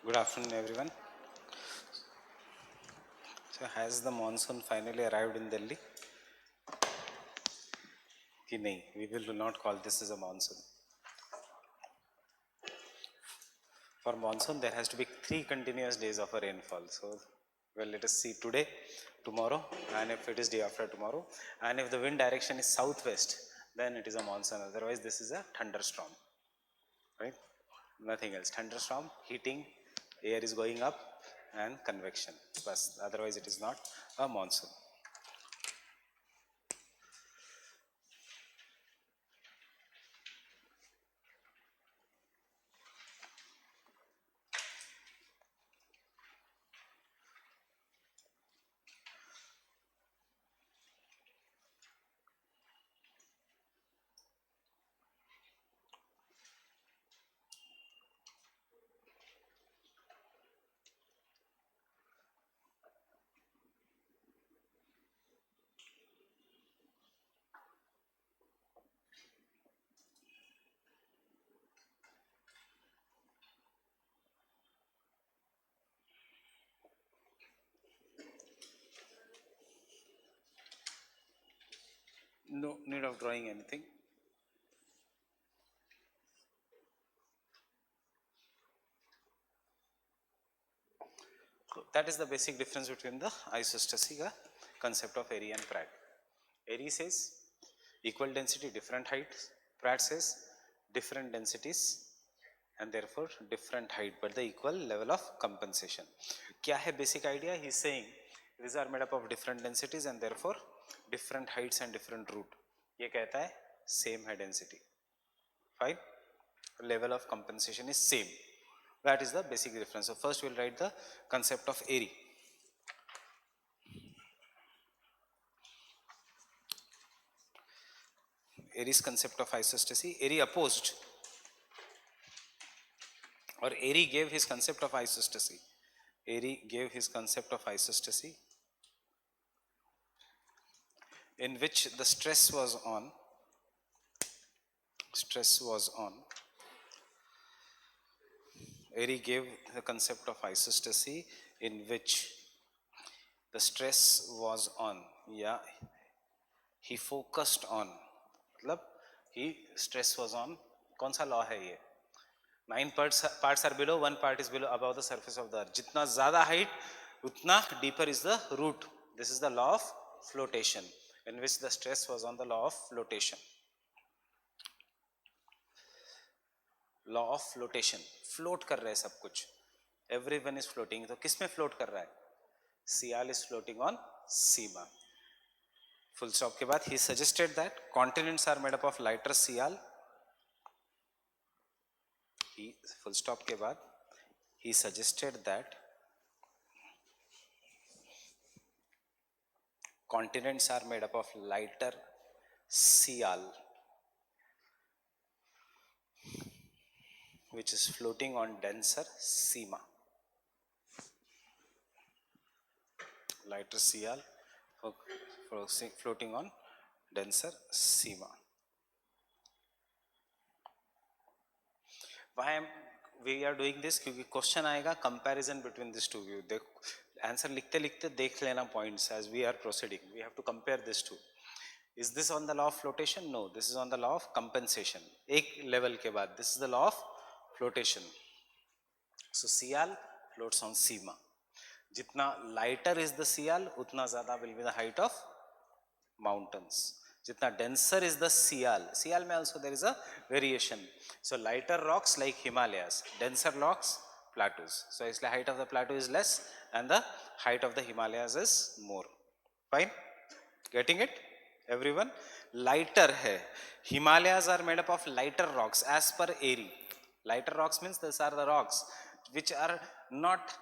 Good afternoon, everyone. So, has the monsoon finally arrived in Delhi? Ki nahi, we will not call this as a monsoon. For monsoon, there has to be 3 continuous days of a rainfall. So, well, let us see today, tomorrow, and if it is day after tomorrow, and if the wind direction is southwest, then it is a monsoon. Otherwise, this is a thunderstorm, right? Nothing else. Thunderstorm, heating, air is going up, and convection. But otherwise, it is not a monsoon. No need of drawing anything. So that is the basic difference between the isostasy concept of Airy and Pratt. Airy says equal density, different heights. Pratt says different densities and therefore different height but the equal level of compensation. क्या है basic idea? He is saying these are made up of different densities and therefore different heights and different root. ये कहता है same है density. Fine. Level of compensation is same. That is the basic difference. So first we will write the concept of Airy. Airy's concept of isostasy. Airy opposed or Airy gave his concept of isostasy. Airy gave his concept of isostasy in which the stress was on. Airy gave the concept of isostasy in which the stress was on. Yeah, he focused on. मतलब he stress was on. कौन सा law है ये? 9 parts are below, 1 part is below above the surface of the earth. जितना ज़्यादा height, उतना deeper is the root. This is the law of flotation, in which the stress was on the law of flotation. Law of flotation. Float कर रहे हैं सब कुछ. Everyone is floating. तो किस में float कर रहा है? Sial is floating on Seema. Full stop के बाद he suggested that continents are made up of lighter Sial. Full stop के बाद he suggested that continents are made up of lighter Sial which is floating on denser Seema. Lighter Sial floating on denser Seema. Why we are doing this? क्योंकि question आएगा comparison between this two view. Answer लिखते लिखते देख लेना points as we are proceeding. We have to compare this two. Is this on the law of flotation? No, this is on the law of compensation. एक level के बाद this is the law of flotation. So Sial floats on Seema. जितना lighter is the Sial, उतना ज़्यादा will be the height of mountains. जितना denser is the Sial में also there is a variation. So lighter rocks like Himalayas, denser rocks plateaus. So इसलिए height of the plateau is less and the height of the Himalayas is more. Fine? Getting it? Everyone? Lighter है. Himalayas are made up of lighter rocks as per Airy. Lighter rocks means these are the rocks which are not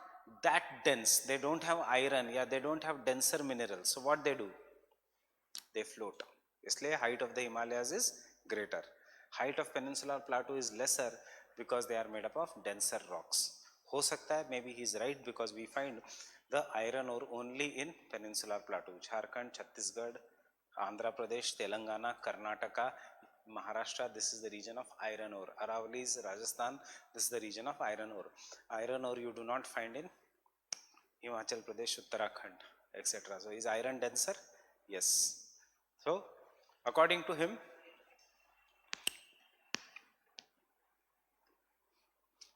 that dense. They don't have iron, yeah, they don't have denser minerals. So what they do? They float. इसलिए height of the Himalayas is greater. Height of peninsular plateau is lesser because they are made up of denser rocks. हो सकता है maybe he is right because we find the iron ore only in peninsular plateau. Jharkhand, Chhattisgarh, Andhra Pradesh, Telangana, Karnataka, Maharashtra, this is the region of iron ore. Aravalli is Rajasthan, this is the region of iron ore. Iron ore you do not find in Himachal Pradesh, Uttarakhand, etc. So is iron denser? Yes. So according to him,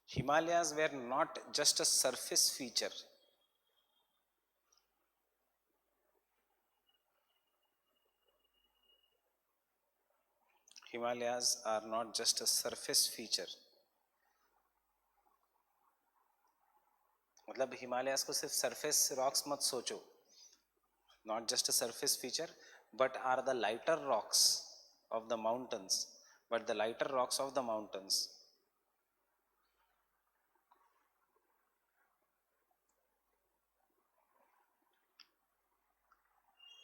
Himalayas were not just a surface feature. Himalayas are not just a surface feature. मतलब हिमालयास को सिर्फ surface rocks मत सोचो. Not just a surface feature, but are the lighter rocks of the mountains. But the lighter rocks of the mountains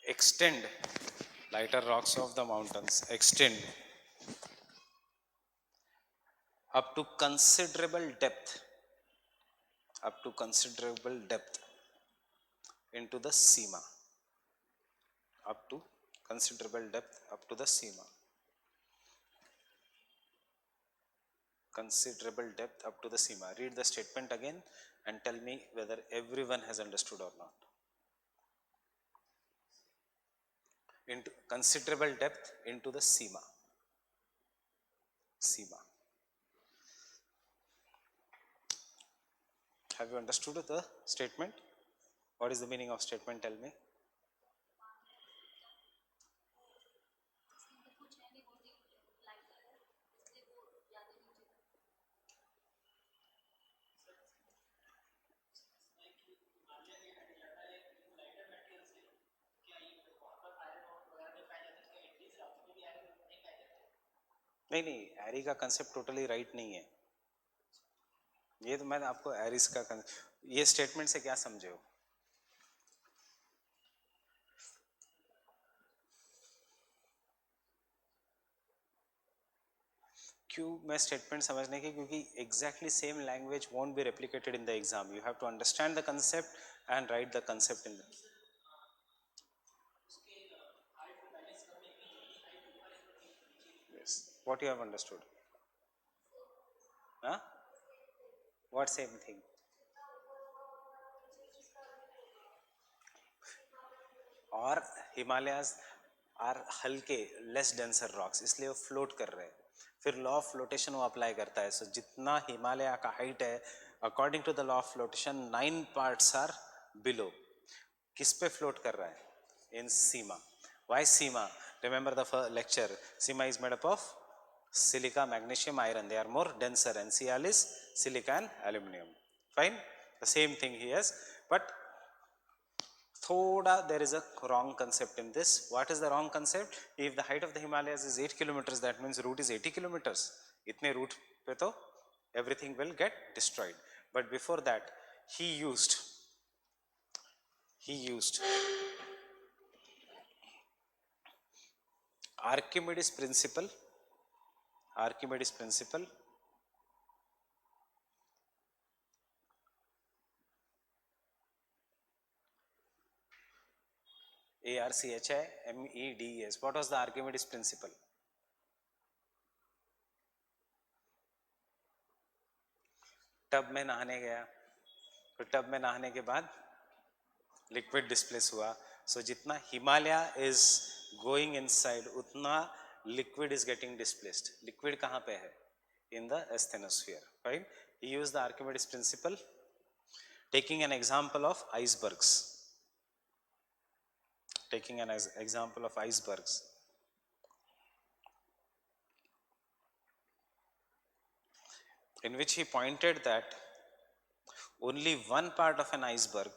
extend. Lighter rocks of the mountains extend up to considerable depth. Up to considerable depth into the Sima. Up to considerable depth up to the Sima. Considerable depth up to the Sima. Read the statement again and tell me whether everyone has understood or not. Into considerable depth into the Sima. Sima. Have you understood the statement? What is the meaning of statement? Tell me. नहीं, एरी का concept totally right नहीं है. ये तो मैं आपको Eris का ये स्टेटमेंट से क्या समझे हो? क्यों मैं स्टेटमेंट समझने की? क्योंकि exactly same language won't be replicated in the exam. You have to understand the concept and write the concept in the. Yes. What you have understood? Huh? What same thing? और Himalayas are हल्के less denser rocks, इसलिए वो float कर रहे हैं. फिर law of flotation वो apply करता है. सो जितना हिमालय का हाइट है, according to the law of flotation 9 parts are below. किस पे फ्लोट कर रहा है? In sima. Why sima? Remember the lecture. Sima is made up of silica, magnesium, iron. They are more denser, and Cl is silica and aluminum. Fine. The same thing he has, but thoda there is a wrong concept in this. What is the wrong concept? If the height of the Himalayas is 8 kilometers, that means route is 80 kilometers. Itne route pe to everything will get destroyed. But before that, he used Archimedes principle. Archimedes principle. Archimedes. What was the Archimedes principle? Tub में नहाने गया, तो tub में नहाने के बाद liquid displace हुआ. सो जितना हिमालय इज गोइंग इनसाइड, उतना liquid is getting displaced. Liquid कहाँ पे है? In the asthenosphere. Right. He used the Archimedes principal, taking an example of icebergs. Taking an example of icebergs. In which he pointed that only one part of an iceberg,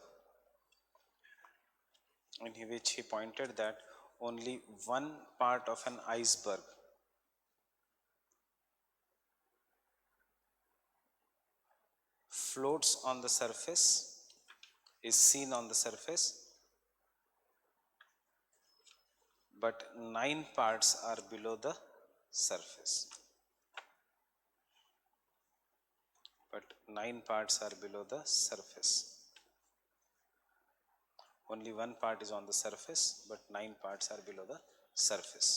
in which he pointed that only one part of an iceberg floats on the surface, is seen on the surface, but 9 parts are below the surface. But 9 parts are below the surface. Only one part is on the surface, but 9 parts are below the surface.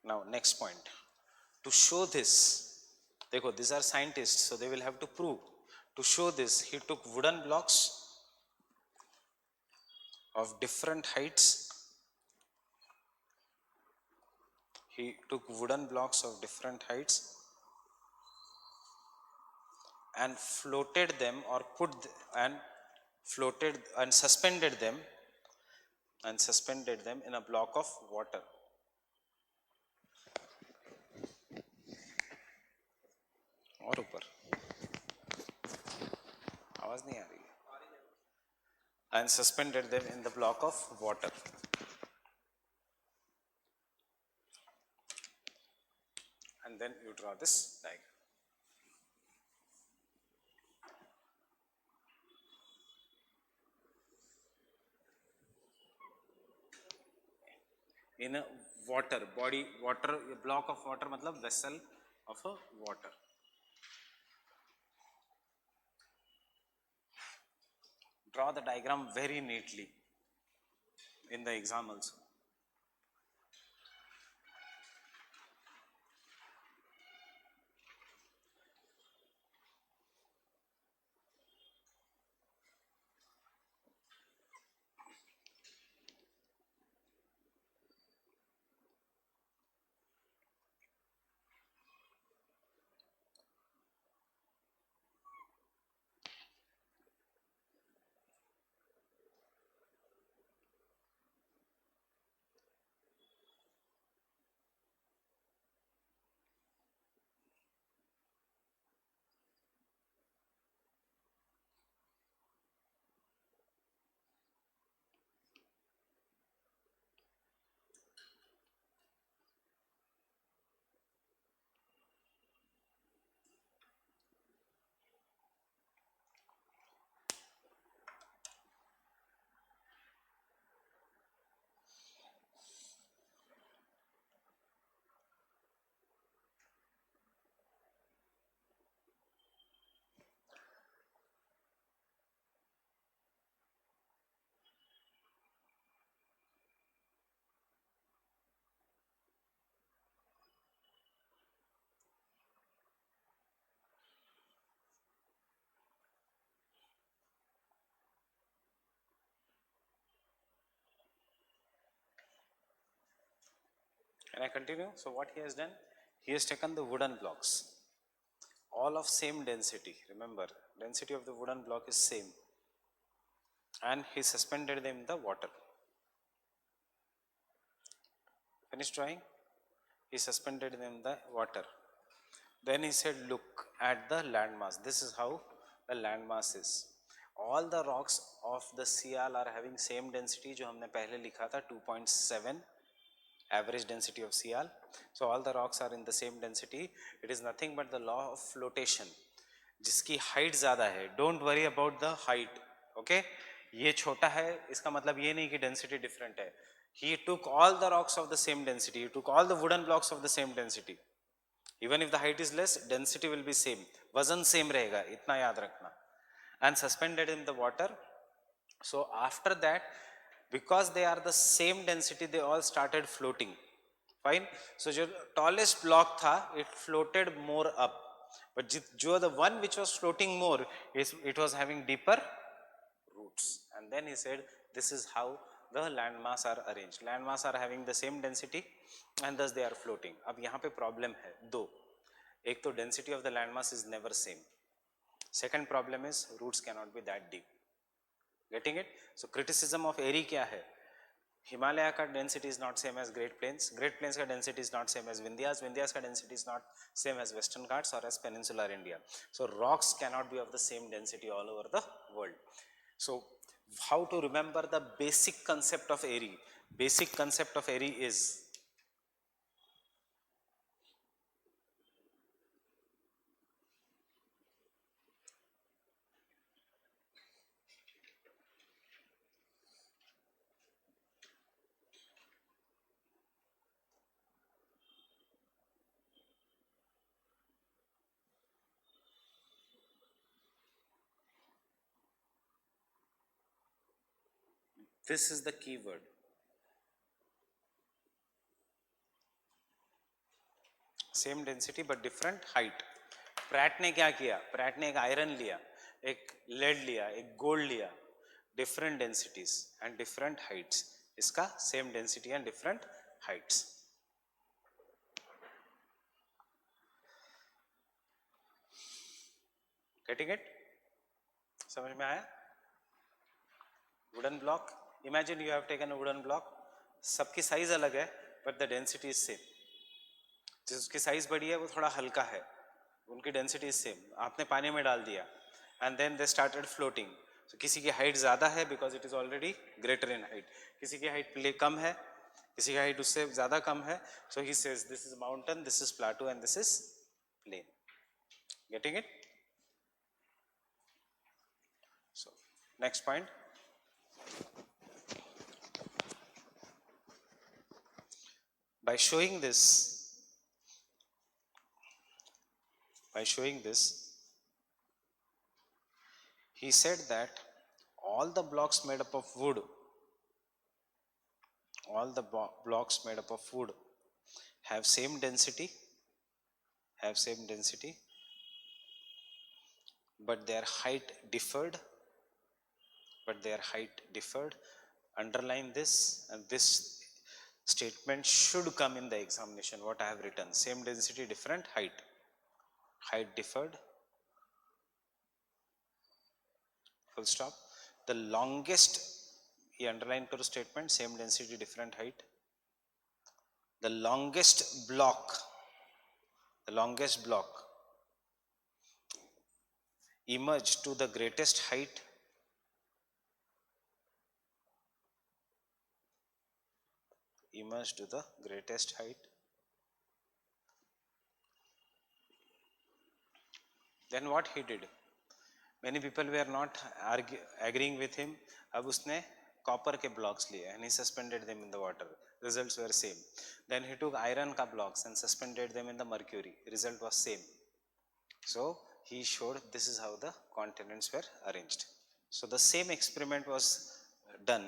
Now next point, to show this, देखो these are scientists so they will have to prove. To show this he took wooden blocks of different heights. He took wooden blocks of different heights and floated them or and floated and suspended them in a block of water. और ऊपर आवाज नहीं आ रही है. And suspended them in the block of water. And then you draw this diagram. In a water body, water, a block of water matlab vessel of a water. Draw the diagram very neatly in the exam also. Can I continue? So what he has done? He has taken the wooden blocks, all of same density. Remember, density of the wooden block is same, and he suspended them in the water. Finished drawing? He suspended them in the water. Then he said, look at the landmass. This is how the landmass is. All the rocks of the Sial are having same density जो हमने पहले लिखा था 2.7 average density of Sial. So all the rocks are in the same density. It is nothing but the law of flotation. जिसकी height ज़्यादा है. Don't worry about the height. Okay? ये छोटा है इसका मतलब ये नहीं कि density different है. He took all the rocks of the same density. He took all the wooden blocks of the same density. Even if the height is less, density will be same. वजन same रहेगा, इतना याद रखना. And suspended in the water. So after that, because they are the same density, they all started floating. Fine. So जो tallest block था, it floated more up. But जो the one which was floating more, it was having deeper roots. And then he said, this is how the landmass are arranged. Landmass are having the same density and thus they are floating. अब यहाँ पे problem है दो. एक तो density of the landmass is never same. Second problem is roots cannot be that deep. Getting it? So criticism of Erie क्या है? Himalaya का density is not same as Great Plains. Great Plains का density is not same as Vindhyas. Vindhyas का density is not same as Western Ghats or as Peninsular India. So rocks cannot be of the same density all over the world. So how to remember the basic concept of Erie? Basic concept of Erie is this is the key word. Same density but different height. Pratt ने क्या किया, Pratt ने एक iron लिया, एक lead लिया, एक gold लिया, different densities and different heights, इसका same density and different heights. Getting it? समझ में आया? Wooden block, imagine you have taken a wooden block, सबकी साइज अलग है but the density is same. जिसकी साइज बड़ी है वो थोड़ा हल्का है, उनकी डेंसिटी इज सेम। आपने पानी में डाल दिया and then they started floating. So किसी की हाइट ज़्यादा है because it is already greater in height, किसी की हाइट कम है, किसी की हाइट उससे ज़्यादा कम है। So he says this is mountain, this is plateau and this is plain. Getting it? So next point, by showing this, he said that all the blocks made up of wood, blocks made up of wood have same density, but their height differed, underline this, and this statement should come in the examination, what I have written, same density different height differed, full stop. The longest, ये underline करो statement, same density different height, the longest block emerged to the greatest height, then what he did, many people were not agreeing with him, अब उसने copper के blocks लिए and he suspended them in the water, results were same. Then he took iron का blocks and suspended them in the mercury, result was same. So he showed this is how the continents were arranged. So the same experiment was done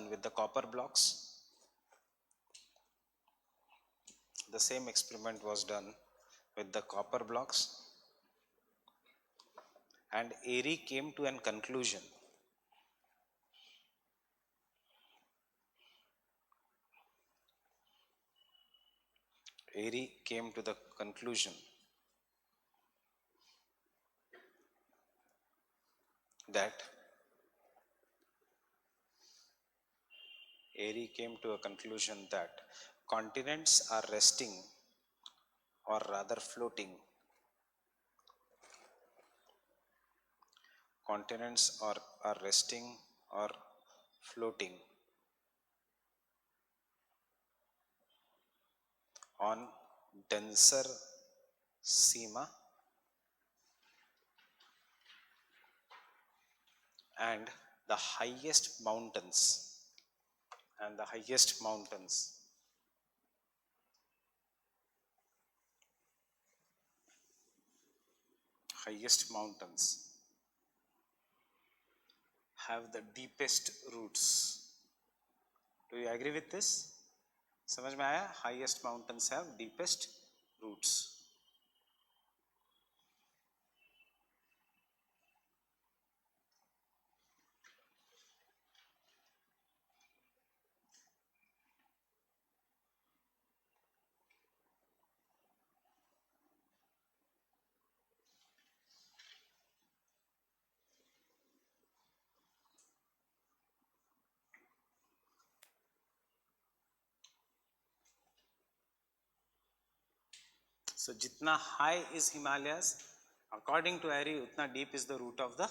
with the copper blocks. And Airy came to a conclusion. That continents are resting or rather floating. Are resting or floating on denser seema and the highest mountains have the deepest roots. Do you agree with this? समझ में आया? Highest mountains have deepest roots. So जितना high is Himalayas, according to Airy, उतना deep is the root of the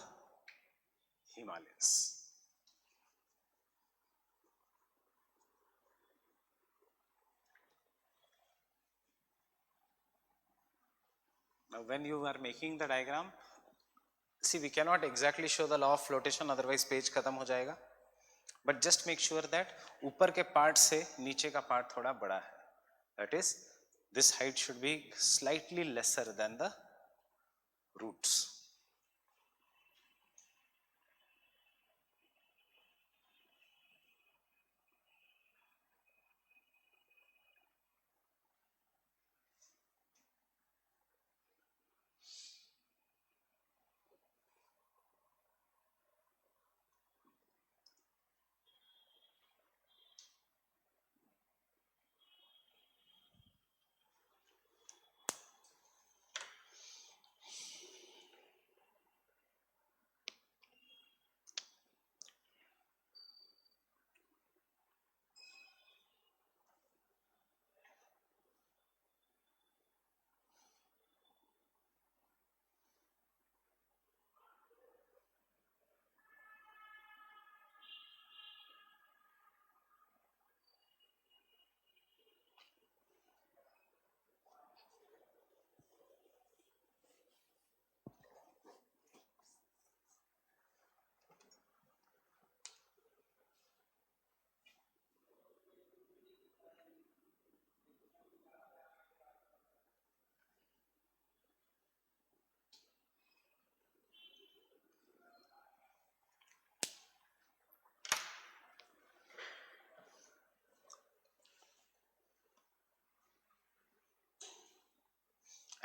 Himalayas. Now when you are making the diagram, see we cannot exactly show the law of flotation, otherwise page खत्म हो जाएगा. But just make sure that ऊपर के part से नीचे का part थोड़ा बड़ा है. That is, this height should be slightly lesser than the roots.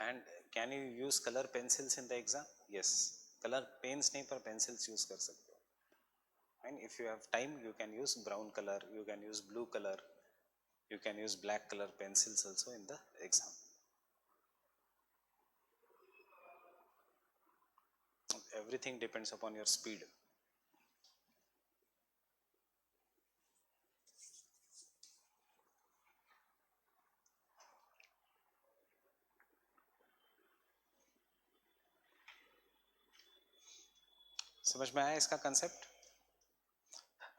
And can you use color pencils in the exam? Yes. Color pens नहीं पर pencils use कर सकते हो. And if you have time, you can use brown color, you can use blue color, you can use black color pencils also in the exam. Everything depends upon your speed. समझ में आया इसका concept?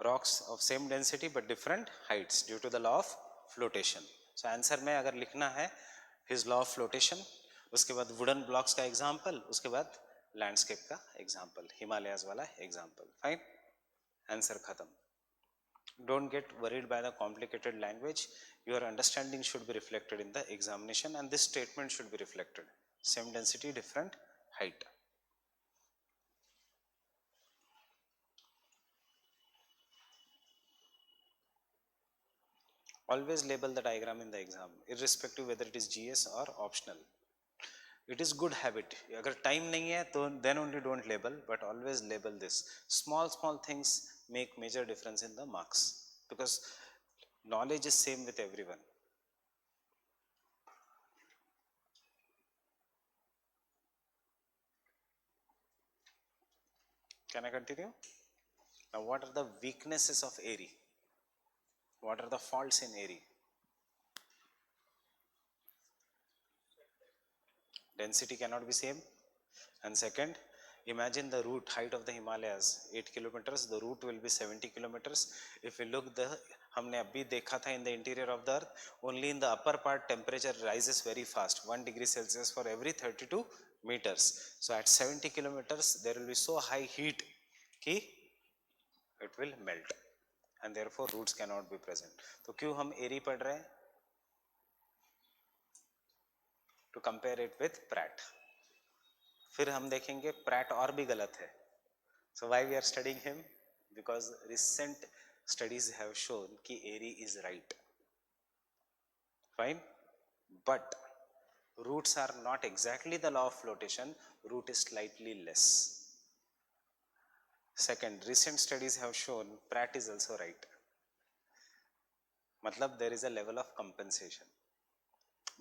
Rocks of same density but different heights due to the law of flotation. So answer में अगर लिखना है his law of flotation, उसके बाद wooden blocks का example, उसके बाद landscape का example, Himalayas वाला example. Fine? Answer खत्म. Don't get worried by the complicated language. Your understanding should be reflected in the examination, and this statement should be reflected. Same density, different height. Always label the diagram in the exam, irrespective whether it is GS or optional. It is good habit. अगर time नहीं है तो then only don't label, but always label this. Small things make major difference in the marks, because knowledge is same with everyone. Can I continue? Now, what are the weaknesses of ARI? What are the faults in ARI? Density cannot be same. And second, imagine the route height of the Himalayas 8 kilometers, the route will be 70 kilometers. If we look the हमने अभी देखा था in the interior of the earth, only in the upper part temperature rises very fast, 1 degree Celsius for every 32 meters. So at 70 kilometers there will be so high heat कि it will melt, and therefore roots cannot be present. तो क्यों हम एरी पढ़ रहे हैं? To compare it with Pratt. फिर हम देखेंगे Pratt और भी गलत है. So why we are studying him? Because recent studies have shown कि ARI is right. Fine? But roots are not exactly the law of flotation, root is slightly less. Second, recent studies have shown Pratt is also right. मतलब there is a level of compensation.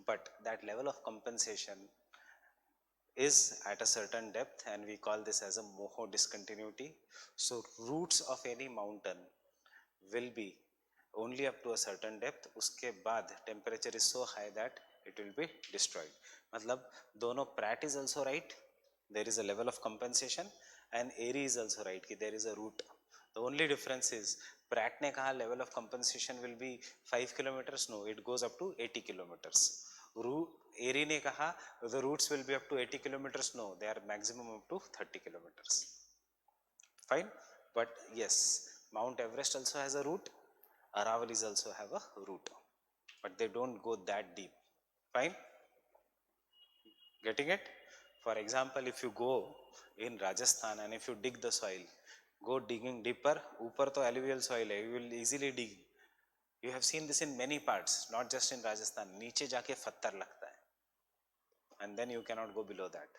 But that level of compensation is at a certain depth, and we call this as a moho discontinuity. So roots of any mountain will be only up to a certain depth. उसके बाद temperature is so high that it will be destroyed. मतलब दोनों Pratt is also right, there is a level of compensation, and ARI is also right कि there is a root. The only difference is Pratt ने कहा level of compensation will be 5 kilometers. No, it goes up to 80 kilometers. ARI ने कहा the roots will be up to 80 kilometers. No, they are maximum up to 30 kilometers. Fine, but yes, Mount Everest also has a root, Aravallis also have a root, but they don't go that deep. Fine, getting it? For example, if you go in Rajasthan and if you dig the soil, go digging deeper, ऊपर तो alluvial soil है, you will easily dig. You have seen this in many parts, not just in Rajasthan. नीचे जाके पत्थर लगता है, and then you cannot go below that.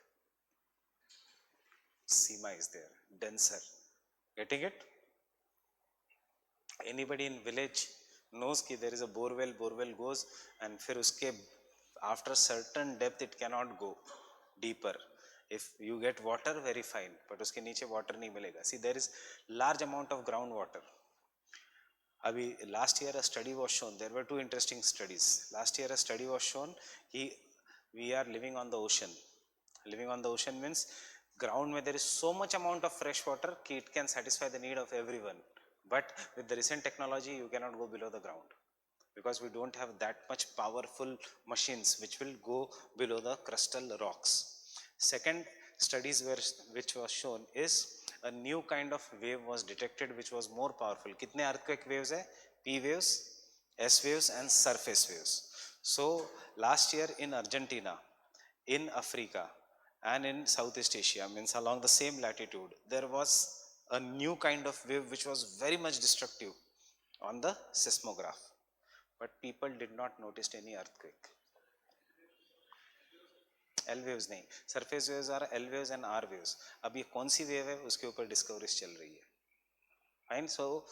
Seema is there, denser. Getting it? Anybody in village knows कि there is a borewell goes, and फिर उसके after certain depth it cannot go deeper. If you get water, very fine, but उसके नीचे water नहीं मिलेगा. See, there is large amount of groundwater. अभी last year a study was shown, there were two interesting studies. Last year a study was shown कि we are living on the ocean. Living on the ocean means ground where there is so much amount of fresh water कि it can satisfy the need of everyone. But with the recent technology, you cannot go below the ground, because we don't have that much powerful machines which will go below the crustal rocks. Second studies which was shown is a new kind of wave was detected which was more powerful. कितने earthquake waves है? P waves, S waves and surface waves. So last year in Argentina, in Africa and in Southeast Asia, means along the same latitude, there was a new kind of wave which was very much destructive on the seismograph, but people did not notice any earthquake. L waves नहीं, surface waves और L waves and R waves. अब ये कौन सी wave है उसके ऊपर discoveries चल रही है. फाइन. सो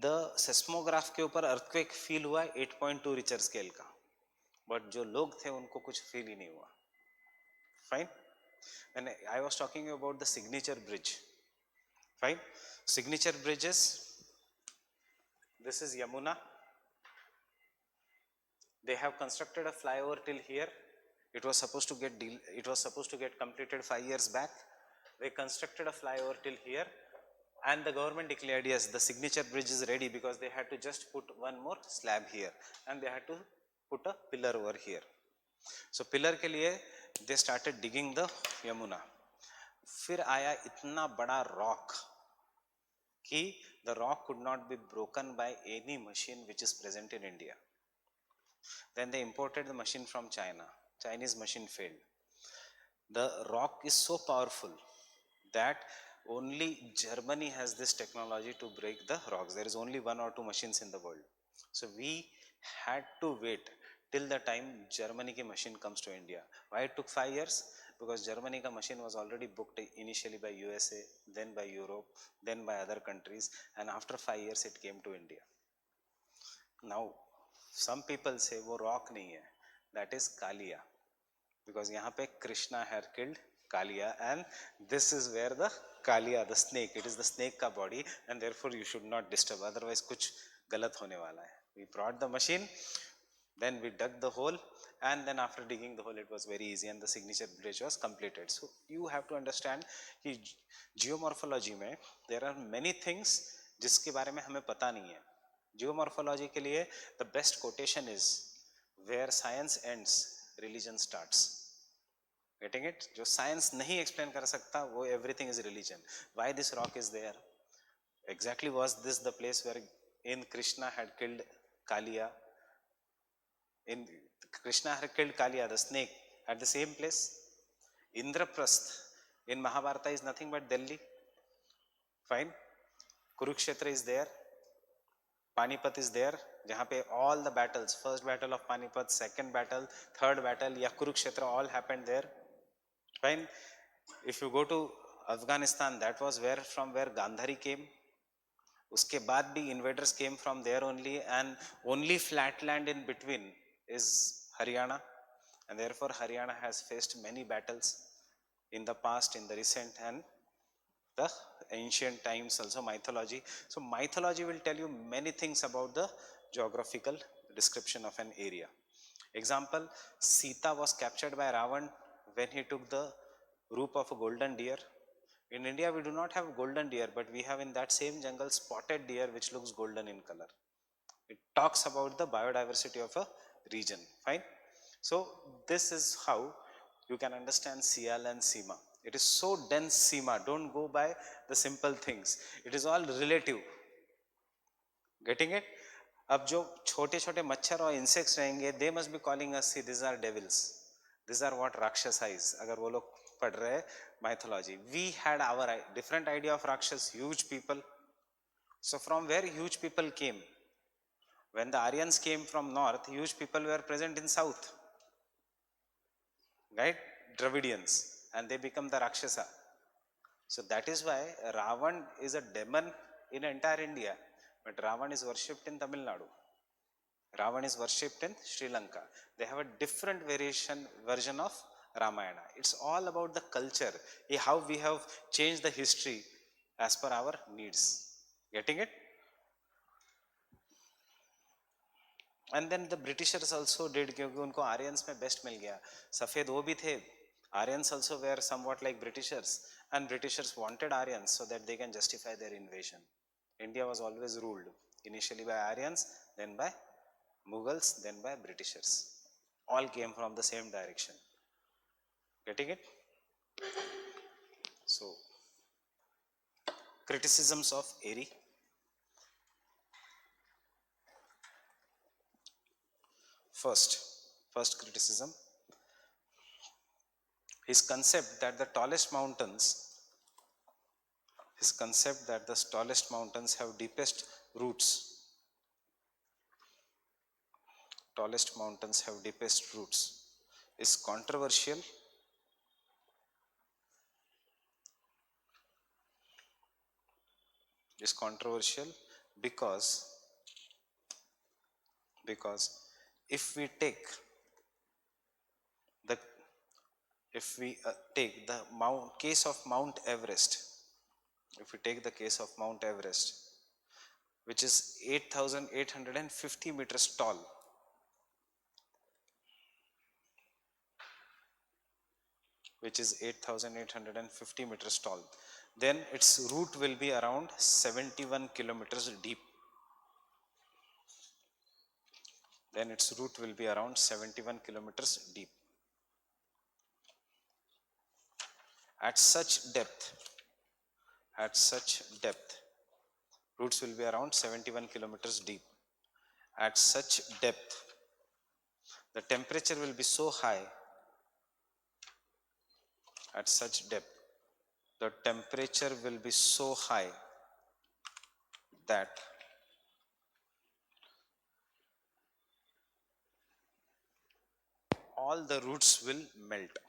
द सेस्मोग्राफ के ऊपर अर्थक्वेक फील हुआ 8.2 रिचर स्केल का, बट जो लोग थे उनको कुछ फील ही नहीं हुआ. Fine. And I was talking about the signature bridge. Fine. Signature bridges, this is Yamuna. They have constructed a flyover till here. It was supposed to get completed 5 years back. They constructed a flyover till here, and the government declared yes, the signature bridge is ready, because they had to just put one more slab here and they had to put a pillar over here. So pillar के लिए they started digging the Yamuna. फिर आया इतना बड़ा rock कि the rock could not be broken by any machine which is present in India. Then they imported the machine from China. Chinese machine failed. The rock is so powerful that only Germany has this technology to break the rocks. There is only 1 or 2 machines in the world. So we had to wait till the time Germany ki machine comes to India. Why it took 5 years? Because Germany ka machine was already booked initially by USA, then by Europe, then by other countries, and after 5 years it came to India. Now some people say वो rock नहीं है, that is Kalia, because यहाँ पे Krishna had killed Kalia, and this is where the Kalia, the snake, it is the snake का body, and therefore you should not disturb, otherwise कुछ गलत होने वाला है. We brought the machine, then we dug the hole, and then after digging the hole it was very easy and the signature bridge was completed. So you have to understand कि geomorphology में there are many things जिसके बारे में हमें पता नहीं है. Geomorphology के लिए the best quotation is where science ends, religion starts. Getting it? जो science नहीं explain कर सकता वो everything is religion. Why this rock is there? Exactly, was this the place where in Krishna had killed Kaliya? In Krishna had killed Kaliya, the snake, at the same place. Indraprasth in Mahabharata is nothing but Delhi. Fine. Kurukshetra is there. Panipat is there, जहाँ पे all the battles, first battle of Panipat, second battle, third battle, या Kurukshetra, all happened there. Fine. If you go to Afghanistan, that was where Gandhari came. उसके बाद भी invaders came from there only, and only flat land in between is Haryana, and therefore Haryana has faced many battles in the past, in the recent, and the ancient times, also mythology. So mythology will tell you many things about the geographical description of an area. Example, Sita was captured by Ravan when he took the roop of a golden deer. In India we do not have golden deer, but we have in that same jungle spotted deer which looks golden in color. It talks about the biodiversity of a region. Fine. So this is how you can understand Sial and Sima. It is so dense, Sima. Don't go by the simple things. It is all relative. Getting it? अब जो छोटे छोटे मच्छर और insects रहेंगे, they must be calling us, see, these are devils. These are what Rakshasa is. अगर वो लोग पढ़ रहे हैं mythology. We had our different idea of Rakshas, huge people. So from where huge people came? When the Aryans came from north, huge people were present in south. Right? Dravidians, and they become the Rakshasa. So that is why Ravan is a demon in entire India, but Ravan is worshipped in Tamil Nadu. Ravan is worshipped in Sri Lanka. They have a different version of Ramayana. It's all about the culture, how we have changed the history as per our needs. Getting it? And then the Britishers also did, क्योंकि उनको Aryans में best मिल गया. सफेद वो भी थे. Aryans also were somewhat like Britishers, and Britishers wanted Aryans so that they can justify their invasion. India was always ruled initially by Aryans, then by Mughals, then by Britishers. All came from the same direction. Getting it? So, criticisms of Airy. First criticism, his concept that the tallest mountains have deepest roots. Tallest mountains have deepest roots. is controversial because if we take the case of Mount Everest, if we take the case of Mount Everest, which is 8,850 meters tall, which is 8,850 meters tall, then its route will be around 71 kilometers deep. Then its route will be around 71 kilometers deep. At such depth, routes will be around 71 kilometers deep. At such depth, the temperature will be so high. At such depth, the temperature will be so high that all the roots will melt.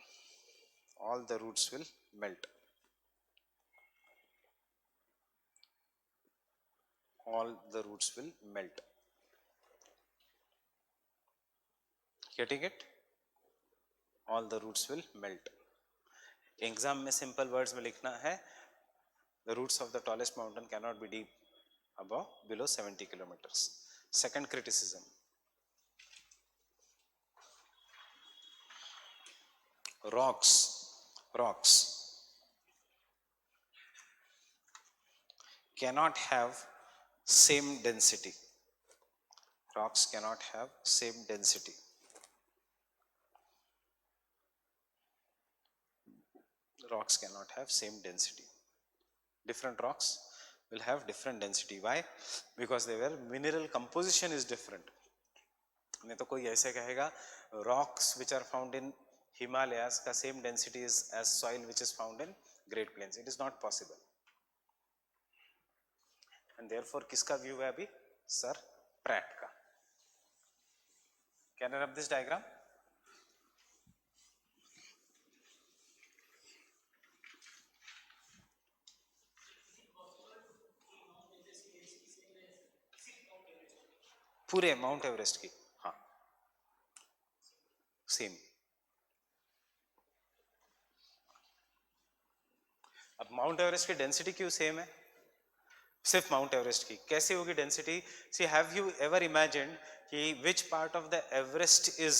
All the roots will melt. All the roots will melt. Getting it? All the roots will melt. Exam में simple words में लिखना है, the roots of the tallest mountain cannot be deep below 70 kilometers. Second criticism, rocks cannot have same density. Rocks cannot have same density. Rocks cannot have same density. Different rocks will have different density. Why? Because their mineral composition is different. नहीं तो कोई ऐसे कहेगा rocks which are found in Himalayas का same density is as soil which is found in Great Plains. It is not possible. And therefore किसका view है अभी? Sir Pratt का. Can I rub this diagram? पूरे Mount Everest की, हाँ same. अब Mount Everest की डेंसिटी क्यों सेम है? सिर्फ माउंट एवरेस्ट की कैसे होगी density? See have you ever imagined कि which part of the Everest is,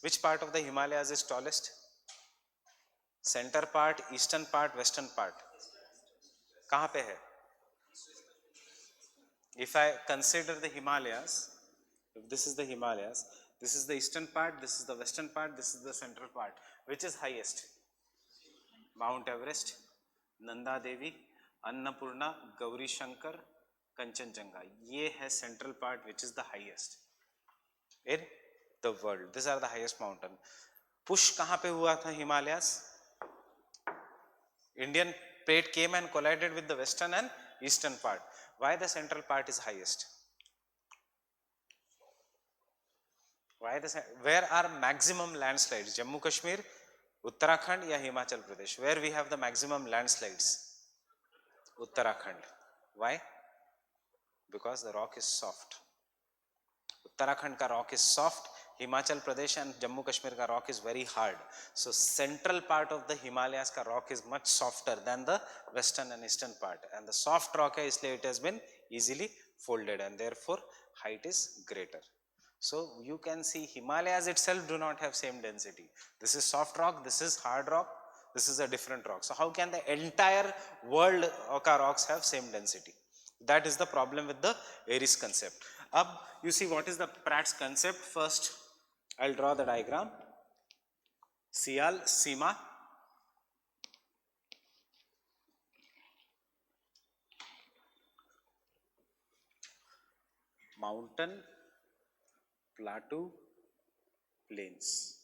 which part of the Himalayas is tallest? Centre part, eastern part, western part? कहां पे है? If I consider the Himalayas, if this is the Himalayas, this is the eastern part, this is the western part, this is the central part, which is highest? Mount Everest, Nanda Devi, Annapurna, Gauri Shankar, Kanchenjunga. ये है central part which is the highest in the world. These are the highest mountain. Push कहाँ पे हुआ था Himalayas? Indian plate came and collided with the western and eastern part. Why the central part is highest? Why where are maximum landslides? Jammu Kashmir, Uttarakhand या Himachal Pradesh? Where we have the maximum landslides? Uttarakhand. Why? Because the rock is soft. Uttarakhand ka rock is soft. Himachal Pradesh and Jammu Kashmir ka rock is very hard. So central part of the Himalayas ka rock is much softer than the western and eastern part. And the soft rock है इसलिए it has been easily folded and therefore height is greater. So you can see Himalayas itself do not have same density. This is soft rock, this is hard rock, this is a different rock. So how can the entire world of rocks have same density? That is the problem with the Aries concept. Ab you see what is the Pratt's concept. First I'll draw the diagram. Sial, Sima, mountain, plateau, plains.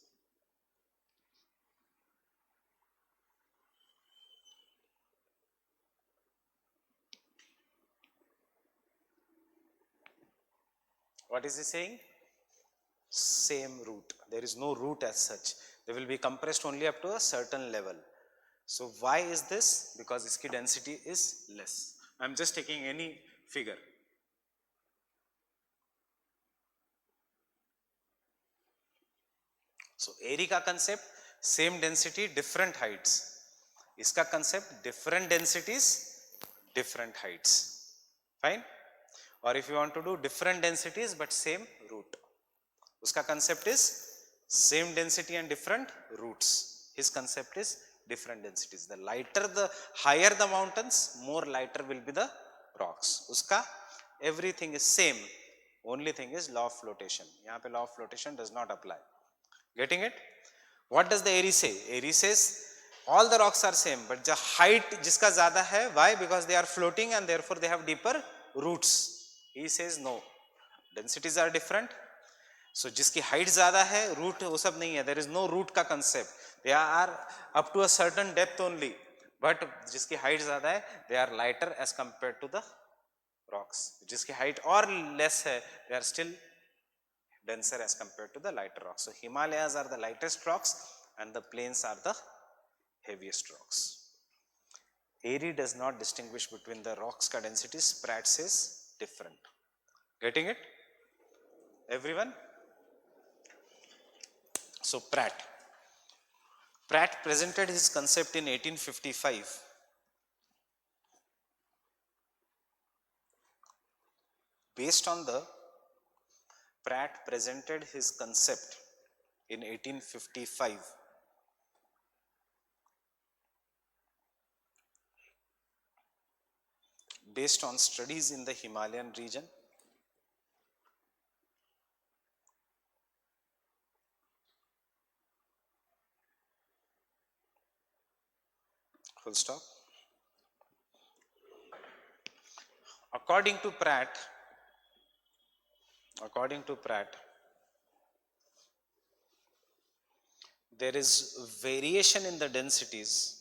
What is he saying? same root. There is no root as such. They will be compressed only up to a certain level. So why is this? Because its density is less. I am just taking any figure. So एरी का concept same density different heights. इसका concept different densities different heights. Fine. Or if you want to do different densities but same root, उसका concept is same density and different roots. His concept is different densities. The lighter, the higher the mountains, more lighter will be the rocks. उसका everything is same. Only thing is law of flotation. यहाँ पे law of flotation does not apply. Getting it? What does the Airy say? Airy says all the rocks are same, but the height जिसका ज़्यादा है, why? Because they are floating and therefore they have deeper roots. He says no, densities are different. So जिसकी height ज़्यादा है, root वो सब नहीं है. There is no root का concept. They are up to a certain depth only. But जिसकी height ज़्यादा है, they are lighter as compared to the rocks. जिसकी height और less है, they are still denser as compared to the lighter rocks. So Himalayas are the lightest rocks and the plains are the heaviest rocks. Airy does not distinguish between the rocks ka densities. Pratt says different. Getting it? Everyone? So Pratt presented his concept in 1855. Based on the Pratt presented his concept in 1855. Based on studies in the Himalayan region, full stop. According to Pratt, there is variation in the densities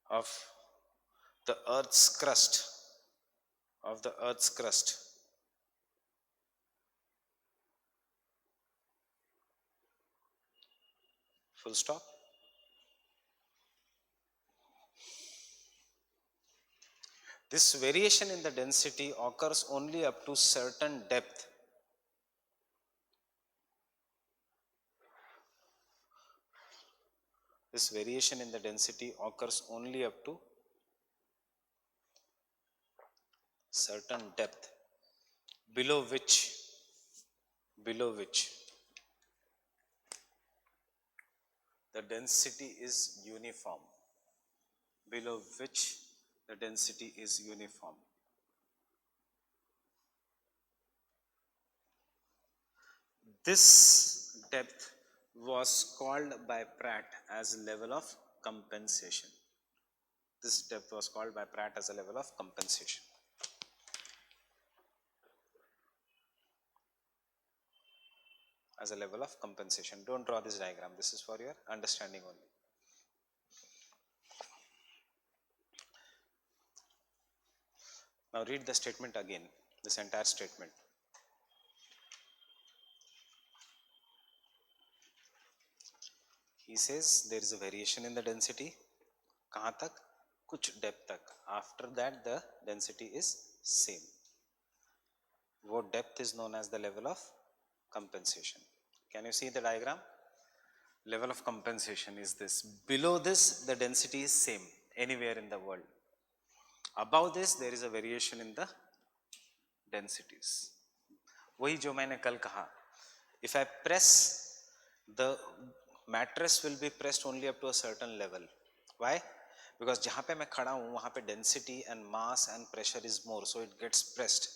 of the Earth's crust, full stop. This variation in the density occurs only up to certain depth. This variation in the density occurs only up to certain depth, below which the density is uniform. Below which the density is uniform. This depth was called by Pratt as level of compensation. This depth was called by Pratt as a level of compensation. As a level of compensation. Don't draw this diagram. This is for your understanding only. Now read the statement again, this entire statement. He says there is a variation in the density. कहाँ तक? कुछ depth तक. After that the density is same. वो depth is known as the level of compensation. Can you see the diagram? Level of compensation is this. Below this the density is same anywhere in the world. Above this there is a variation in the densities. वही जो मैंने कल कहा. If I press, the mattress will be pressed only up to a certain level. Why? Because जहाँ पे मैं खड़ा हूँ वहाँ पे density and mass and pressure is more, so it gets pressed.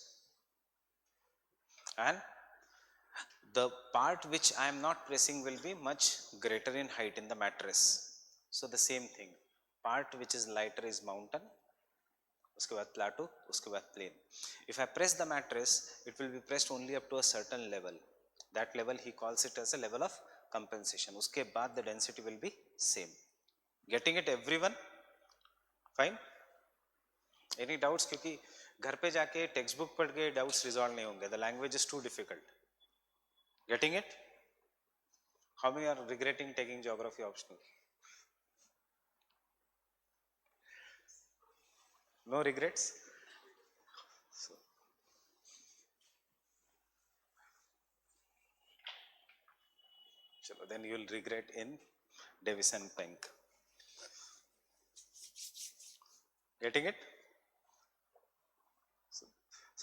And the part which I am not pressing will be much greater in height in the mattress. So the same thing. Part which is lighter is mountain, उसके बाद plateau, उसके बाद plain. If I press the mattress, it will be pressed only up to a certain level. That level he calls it as a level of compensation. उसके बाद the density will be same. Getting it, everyone? Fine, any doubts? क्योंकि घर पे जाके text book पढ़ के doubts resolve नहीं होंगे, the language is too difficult. Getting it? How many are regretting taking geography optional? No regrets? चलो, then you will regret in Davis and Penk. Getting it?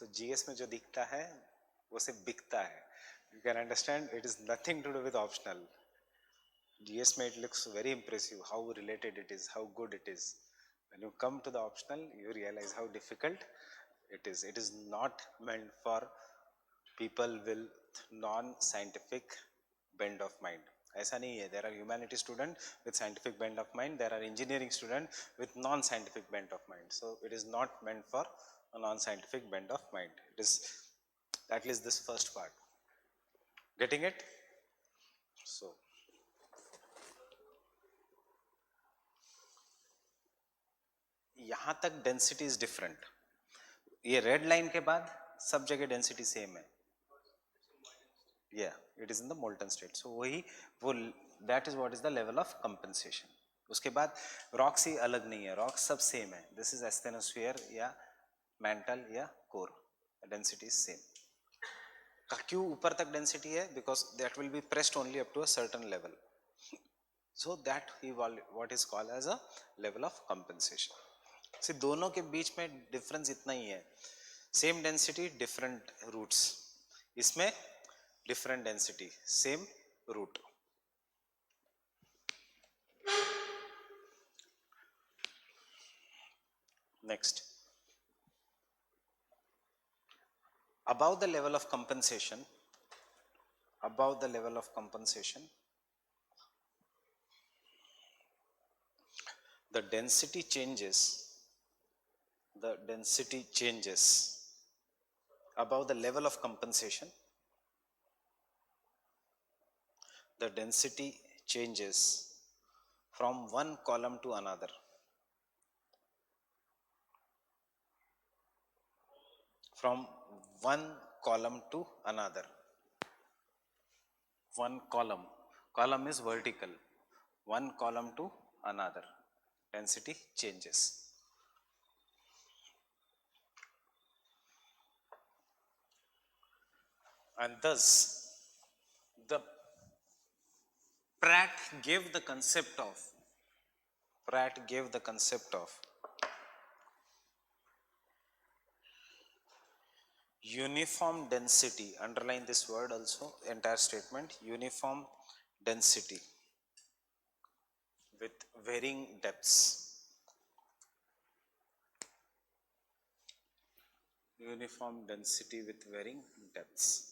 So GS में जो दिखता है वो सिर्फ बिकता है. You can understand it is nothing to do with optional. GS में it looks very impressive how related it is, how good it is. When you come to the optional, you realize how difficult it is. It is not meant for people with non-scientific bend of mind. ऐसा नहीं है. There are humanity student with scientific bend of mind. There are engineering student with non-scientific bend of mind. So it is not meant for a non-scientific bend of mind. It is at least this first part. Getting it? So यहाँ तक density is different. ये red line के बाद सब जगह density same है. Yeah, it is in the molten state. So वही वो that is what is the level of compensation. उसके बाद रॉक्स ही अलग नहीं है, रॉक्स सब सेम है. दिस इज एस्थेनोस्फीयर या मैंटल या कोर, डेंसिटी इज सेम. क्यों ऊपर तक डेंसिटी है? Because that will be pressed only up to a certain level. So that what is called as a level of compensation. See दोनों के बीच में डिफरेंस इतना ही है. Same density different roots. इसमें different density, same root. Next, above the level of compensation, the density changes above the level of compensation. The density changes from one column to another. From one column to another. One column. Column is vertical. One column to another. Density changes. And thus, the Pratt gave the concept of uniform density. Underline this word also, entire statement. Uniform density with varying depths. Uniform density with varying depths.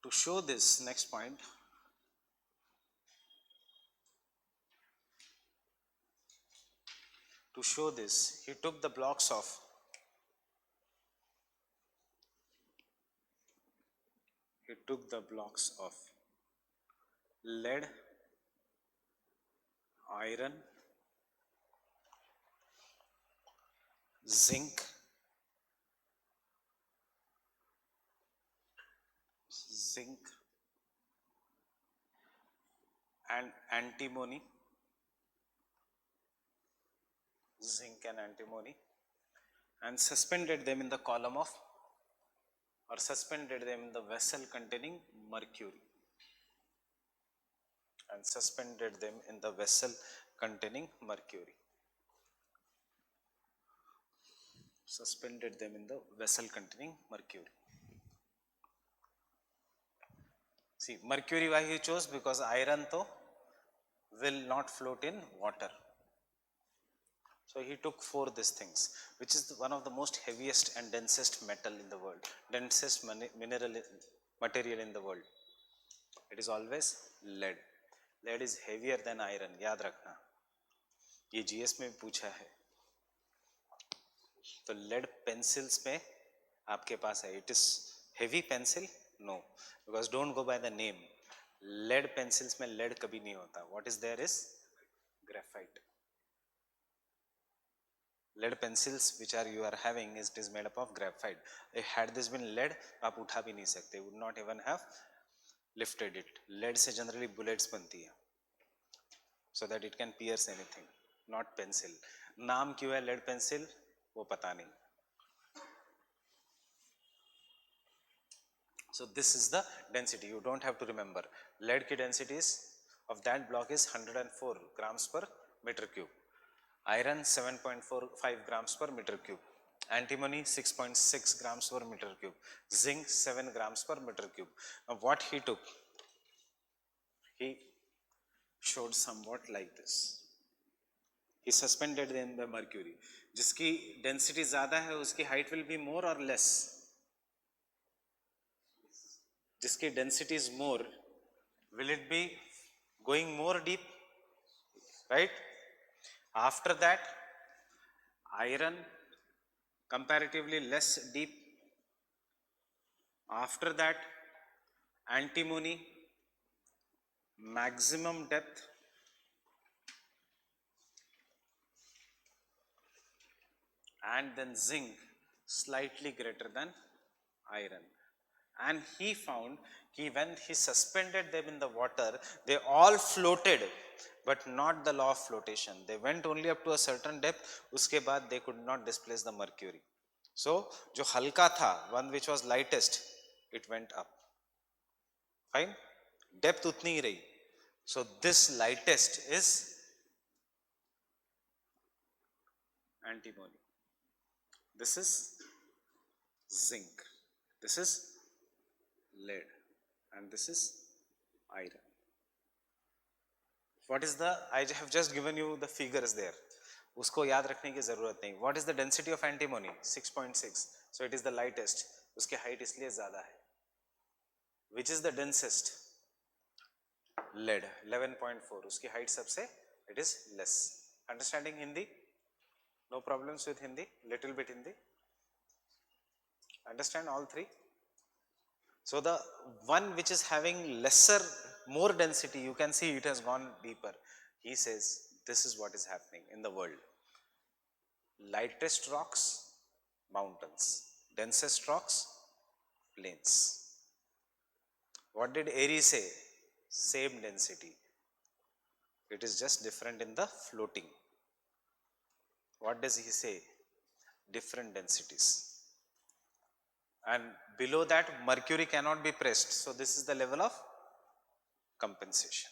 To show this, next point, to show this, he took the blocks of lead, iron, zinc, and antimony, and suspended them in the column of, or suspended them in the vessel containing mercury. And suspended them in the vessel containing mercury. Suspended them in the vessel containing mercury. See, mercury why he chose? Because iron though will not float in water. So he took for these things, which is one of the most heaviest and densest metal in the world, densest material in the world. It is always lead. Lead is heavier than iron. याद रखना, ये GS में पूछा है. तो lead pencils में आपके पास है, it is heavy pencil? No, because don't go by the name. Lead pencils में lead कभी नहीं होता. What is there is graphite. Lead pencils which are you are having is, it is made up of graphite. Had this been lead, आप उठा भी नहीं सकते, would not even have lifted it. Lead से generally bullets बनती है, so that it can pierce anything, not pencil. नाम क्यों है lead pencil वो पता नहीं. So this is the density, you don't have to remember. Lead की densities of that block is 104 grams per meter cube. Iron 7.45 grams per meter cube. Antimony 6.6 grams per meter cube. Zinc 7 grams per meter cube. Now what he took, he showed somewhat like this. He suspended in the mercury. जिसकी density ज़्यादा है उसकी height will be more or less. जिसकी density is more, will it be going more deep, right? After that, iron comparatively less deep. After that, antimony maximum depth. And then zinc slightly greater than iron. And he found that when he suspended them in the water, they all floated, but not the law of flotation. They went only up to a certain depth, uske baad they could not displace the mercury. So, जो हल्का था, one which was lightest, it went up. Fine? Depth उतनी ही रही. So, this lightest is antimony. This is zinc. This is lead. And this is iron. What is the, I have just given you the figures there. उसको याद रखने की जरूरत नहीं. What is the density of antimony? 6.6. So it is the lightest. उसकी height इसलिए ज़्यादा है. Which is the densest? Lead 11.4. उसकी height सबसे, it is less. Understanding Hindi? No problems with Hindi? Little bit Hindi? Understand all three? So the one which is having lesser, more density, you can see it has gone deeper. He says this is what is happening in the world. Lightest rocks, mountains. Densest rocks, plains. What did Airy say? Same density. It is just different in the floating. What does he say? Different densities. And below that, mercury cannot be pressed. So this is the level of compensation.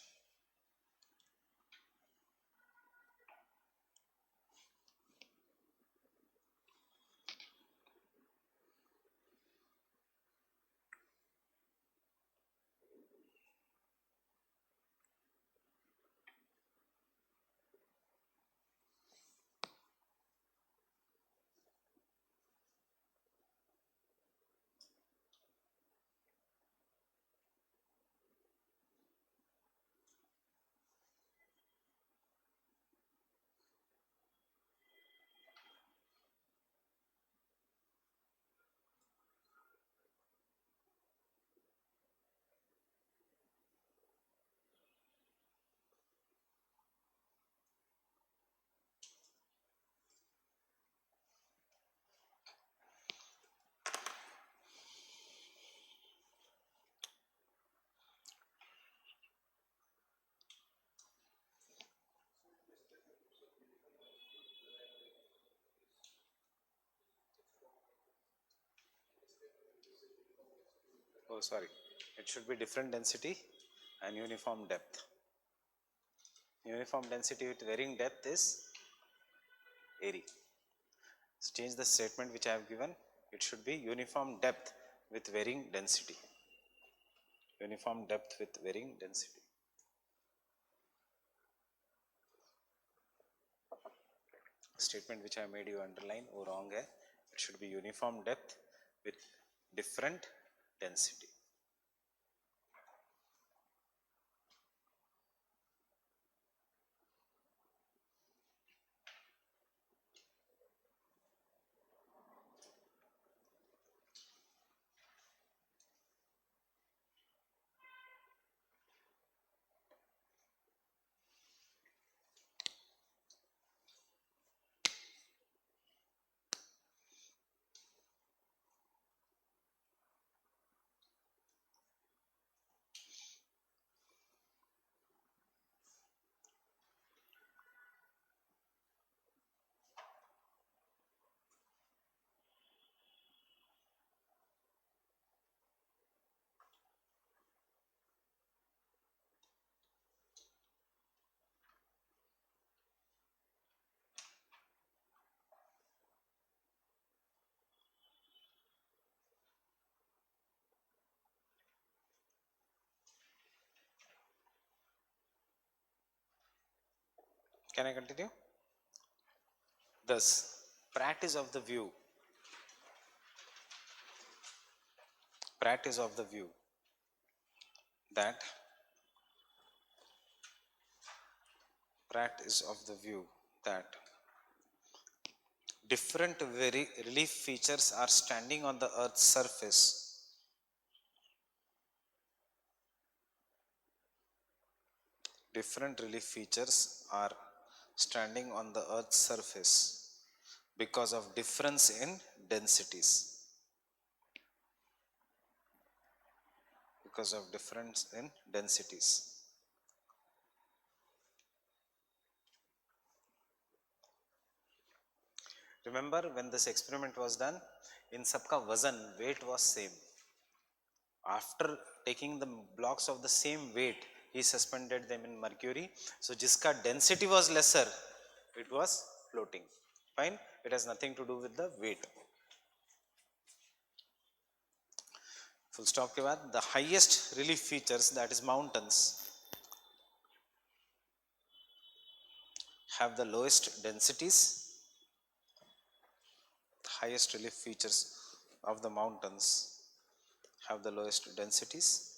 Oh, sorry. It should be different density and uniform depth. Uniform density with varying depth is Airy. So change the statement which I have given. It should be uniform depth with varying density. Uniform depth with varying density. Statement which I made you underline, oh wrong hai. It should be uniform depth with different density. Can I continue? Thus, Pratt is of the view, Pratt is of the view that Pratt is of the view that different relief features are standing on the Earth's surface. Different relief features are standing on the Earth's surface because of difference in densities. Because of difference in densities. Remember when this experiment was done, in sabka wazan, weight was same. After taking the blocks of the same weight, he suspended them in mercury. So jiska density was lesser, it was floating. Fine, it has nothing to do with the weight. Full stop के बाद the highest relief features, that is mountains, have the lowest densities. The highest relief features of the mountains have the lowest densities.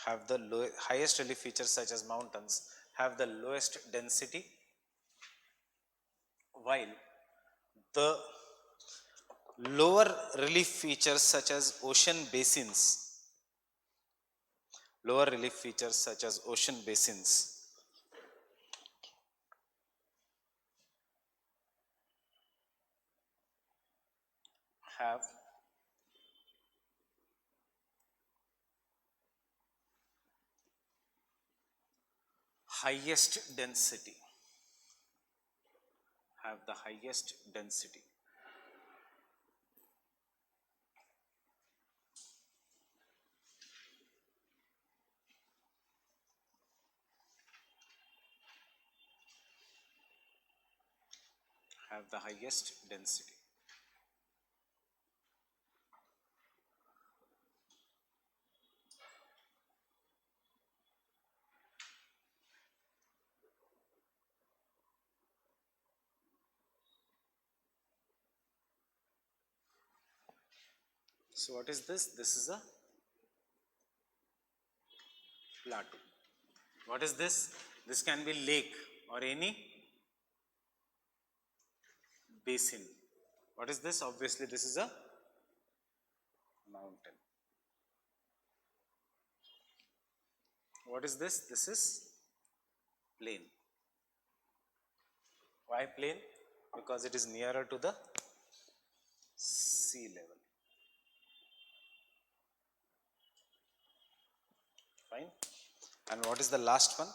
Have the highest relief features such as mountains have the lowest density, while the lower relief features such as ocean basins, lower relief features such as ocean basins have highest density, have the highest density. Have the highest density. So what is this? This is a plateau. What is this? This can be lake or any basin. What is this? Obviously this is a mountain. What is this? This is plain. Why plain? Because it is nearer to the sea level. Fine. And what is the last one?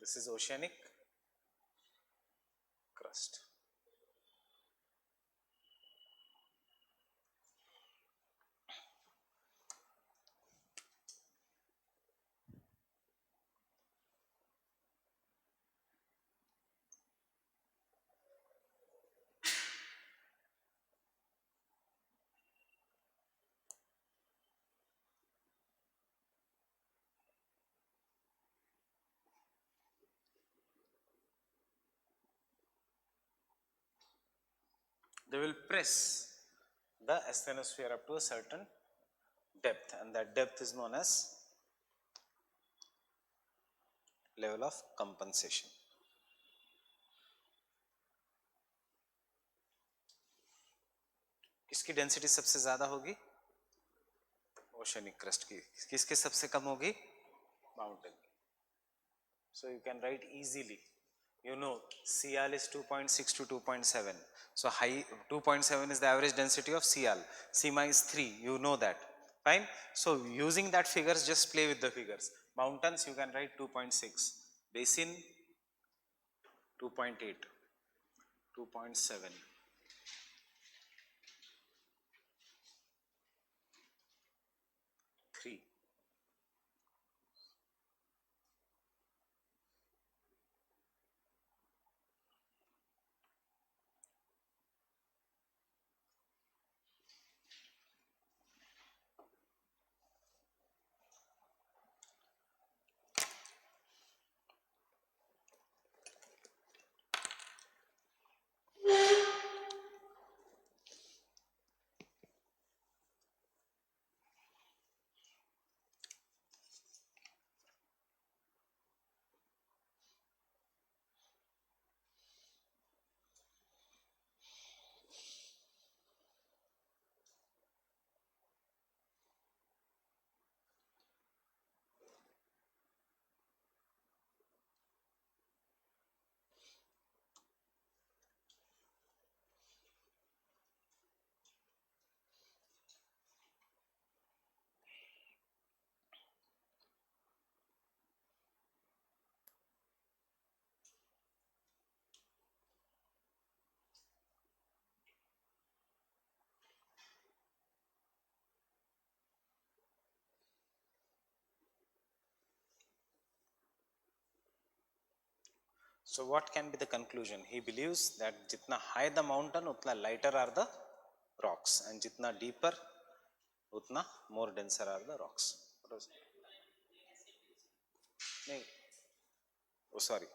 This is oceanic crust. They will press the asthenosphere up to a certain depth, and that depth is known as level of compensation. किसकी density सबसे ज्यादा होगी? Oceanic crust की. किसके सबसे कम होगी? Mountain. So you can write easily. You know Cl is 2.6 to 2.7. So high 2.7 is the average density of Cl. Sima is 3. You know that. Fine. So using that figures, just play with the figures. Mountains you can write 2.6. Basin 2.8. 2.7. 3. So what can be the conclusion? He believes that jitna high the mountain, utna lighter are the rocks, and jitna deeper, utna more denser are the rocks. What was? नहीं, oh sorry,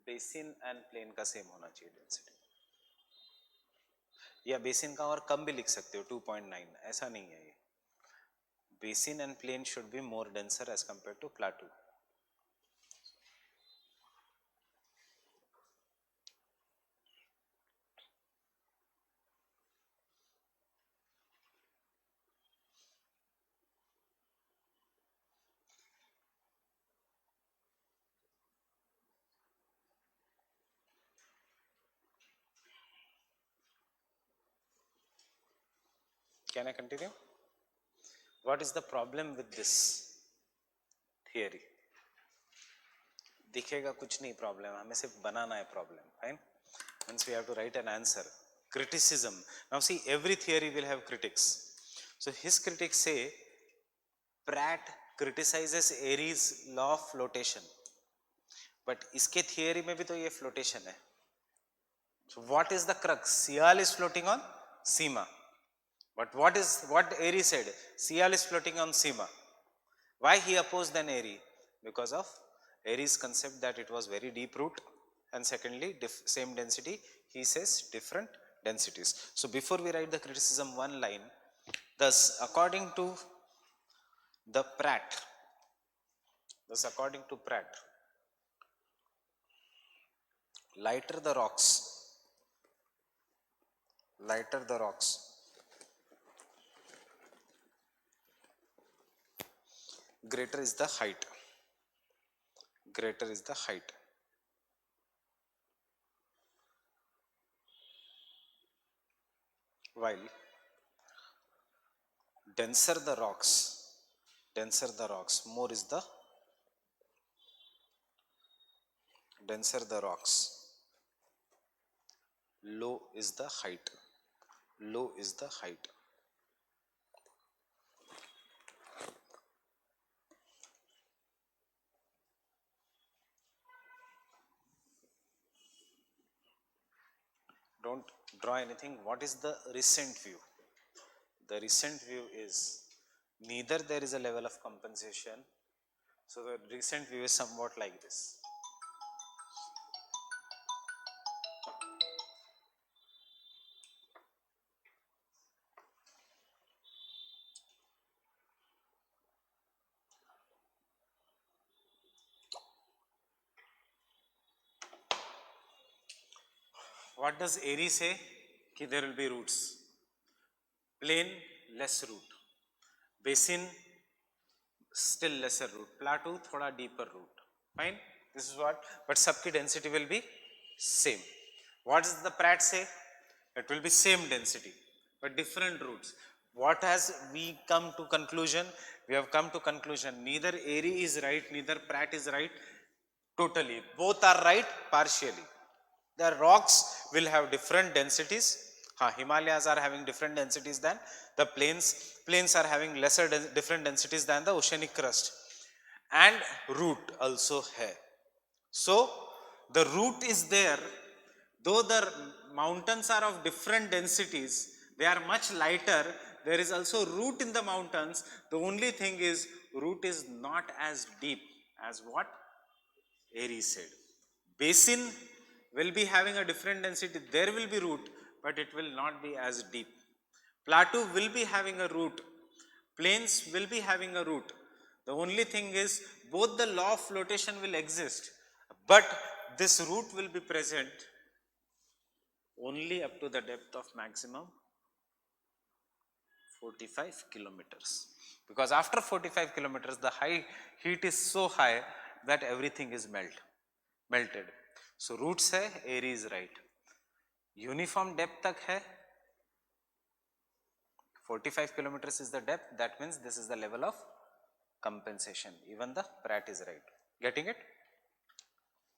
basin and plain का same होना चाहिए density, या basin का और कम भी लिख सकते हो 2.9, ऐसा नहीं है ये. Basin and plain should be more denser as compared to plateau. Can I continue? What is the problem with this theory? दिखेगा कुछ नहीं प्रॉब्लम, हमें सिर्फ बनाना है problem. Fine, means we have to write an answer. Criticism. Now see, every theory will have critics. So his critics say Pratt criticizes Airy's law of flotation, but इसके theory में भी तो ये flotation है. So what is the crux? Sial is floating on Sima. But what Airy said? Sial is floating on Sima. Why he opposed then Airy? Because of Airy's concept that it was very deep root, and secondly same density, he says different densities. So before we write the criticism, one line. Thus according to Pratt, lighter the rocks, greater is the height. While denser the rocks, more is the denser the rocks, low is the height. Don't draw anything. What is the recent view? The recent view is neither there is a level of compensation. So the recent view is somewhat like this. What does Airy say? Ki there will be roots. Plain, less root. Basin, still lesser root. Plateau, thoda deeper root. Fine. This is what. But sabki density will be same. What does the Pratt say? It will be same density, but different roots. What has we come to conclusion? We have come to conclusion neither Airy is right, neither Pratt is right totally. Both are right partially. The rocks will have different densities. Himalayas are having different densities than the plains. Plains are having lesser different densities than the oceanic crust. And root also hai. So the root is there. Though the mountains are of different densities, they are much lighter. There is also root in the mountains. The only thing is root is not as deep as what Airy said. Basin will be having a different density. There will be root, but it will not be as deep. Plateau will be having a root. Plains will be having a root. The only thing is both the law of flotation will exist, but this root will be present only up to the depth of maximum 45 kilometers. Because after 45 kilometers, the high heat is so high that everything is melted. So roots hai, Airy is right. Uniform depth tak hai, 45 kilometers is the depth. That means this is the level of compensation. Even the Pratt is right. Getting it?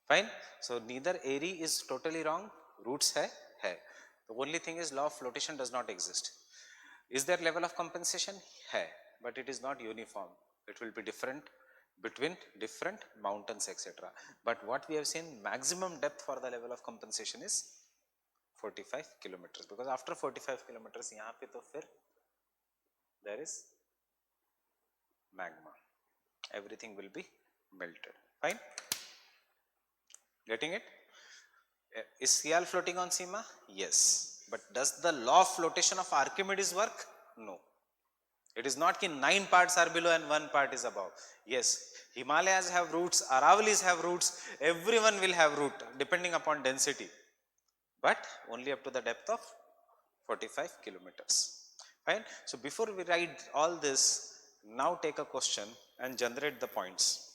Fine. So neither Airy is totally wrong. Roots hai. The only thing is law of flotation does not exist. Is there level of compensation? Hai. But it is not uniform. It will be different between different mountains, etc. But what we have seen, maximum depth for the level of compensation is 45 kilometers, because after 45 kilometers यहाँ पे तो फिर there is magma, everything will be melted. Fine, getting it? Is Sial floating on Sima? Yes, but does the law of flotation of Archimedes work? No. It is not that 9 parts are below and 1 part is above. Yes, Himalayas have roots, Aravalis have roots, everyone will have root depending upon density, but only up to the depth of 45 kilometers. Fine. So before we write all this, now take a question and generate the points.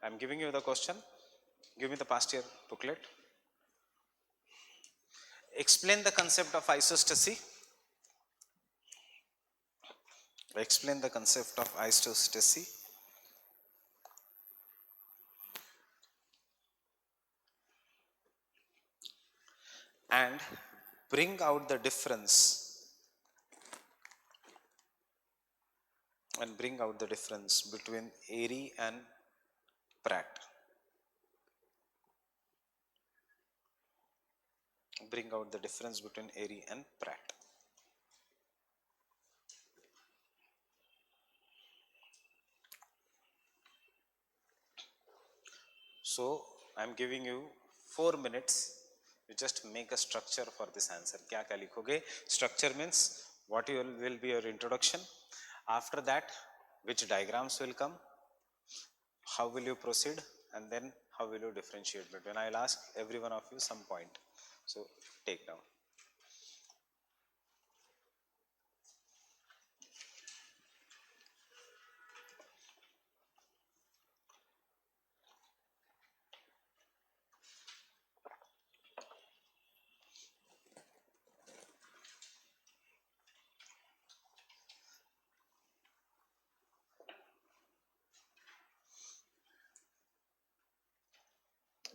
I am giving you the question. Give me the past year booklet. Explain the concept of isostasy. Explain the concept of isostasy. And bring out the difference between Airy and Pratt. Bring out the difference between Airy and Pratt. So I am giving you 4 minutes. You just make a structure for this answer. क्या क्या लिखोगे? Structure means what will be your introduction. After that, which diagrams will come? How will you proceed? And then how will you differentiate between? I will ask every one of you some point. So take down.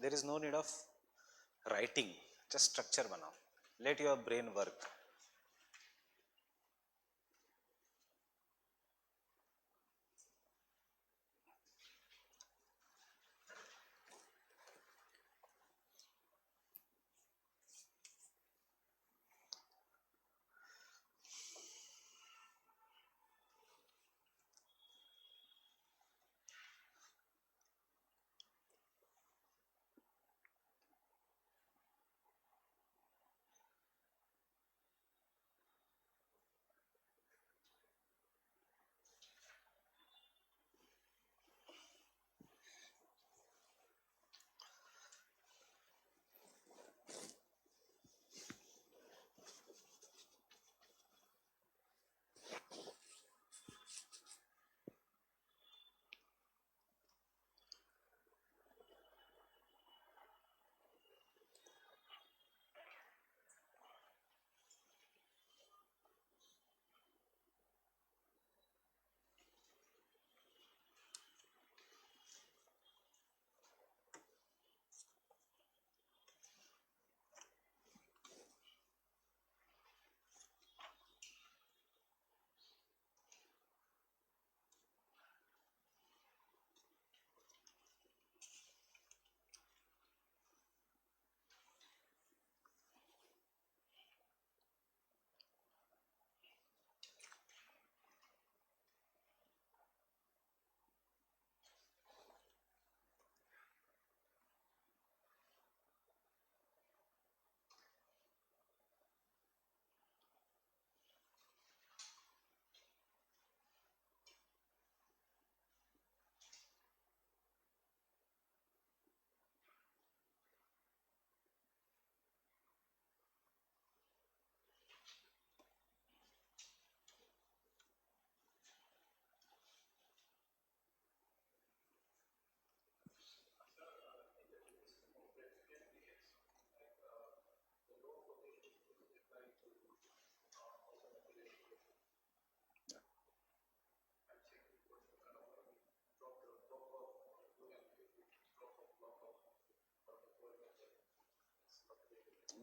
There is no need of writing, just structure banao. Let your brain work.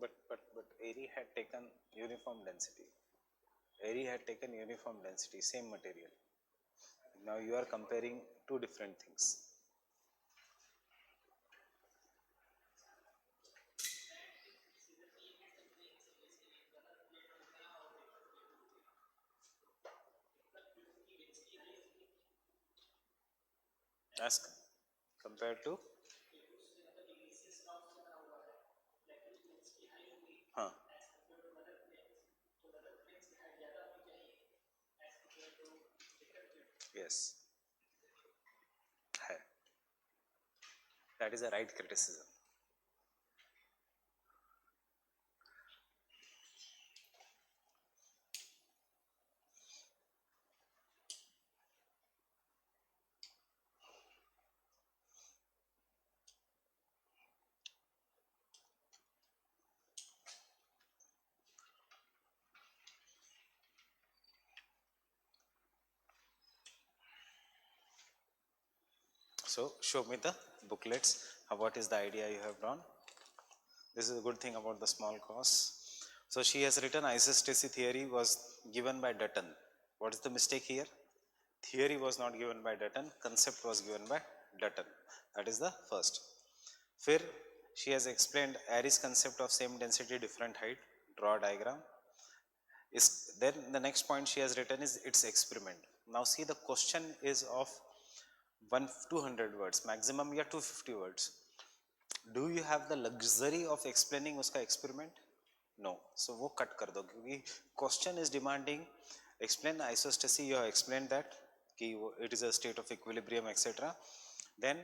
But Airy had taken uniform density. Airy had taken uniform density, same material. Now you are comparing two different things. Ask compared to, huh? Yes, hai. That is a right criticism. So show me the booklets. What is the idea you have drawn? This is a good thing about the small course. So she has written isostasy theory was given by Dutton. What is the mistake here? Theory was not given by Dutton, concept was given by Dutton. That is the first. Fir, she has explained Airy's concept of same density, different height. Draw a diagram. Is then the next point she has written is its experiment. Now see, the question is of 200 words, maximum या 250 words. Do you have the luxury of explaining uska experiment? No. So वो cut कर दो, क्योंकि question is demanding explain isostasy. You have explained that कि it is a state of equilibrium etc. Then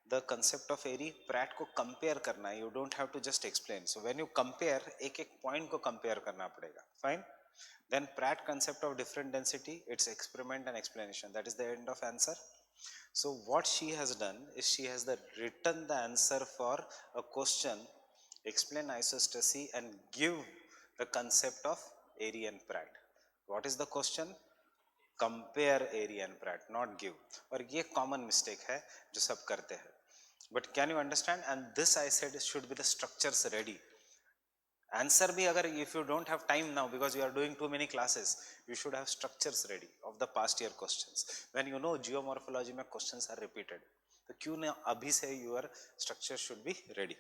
the concept of Airy Pratt को compare करना है. You don't have to just explain. So when you compare, एक एक point को compare करना पड़ेगा. Fine. Then Pratt concept of different density, its experiment and explanation. That is the end of answer. So what she has done is she has written the answer for a question, explain isostasy and give the concept of Airy and Pratt. What is the question? Compare Airy and Pratt, not give. और ये common mistake है जो सब करते हैं. But can you understand? And this I said should be the structures ready. Answer bhi agar if you don't have time now because you are doing too many classes, you should have structures ready of the past year questions. When you know geomorphology mein questions are repeated, so kyun na abhi se your structure should be ready.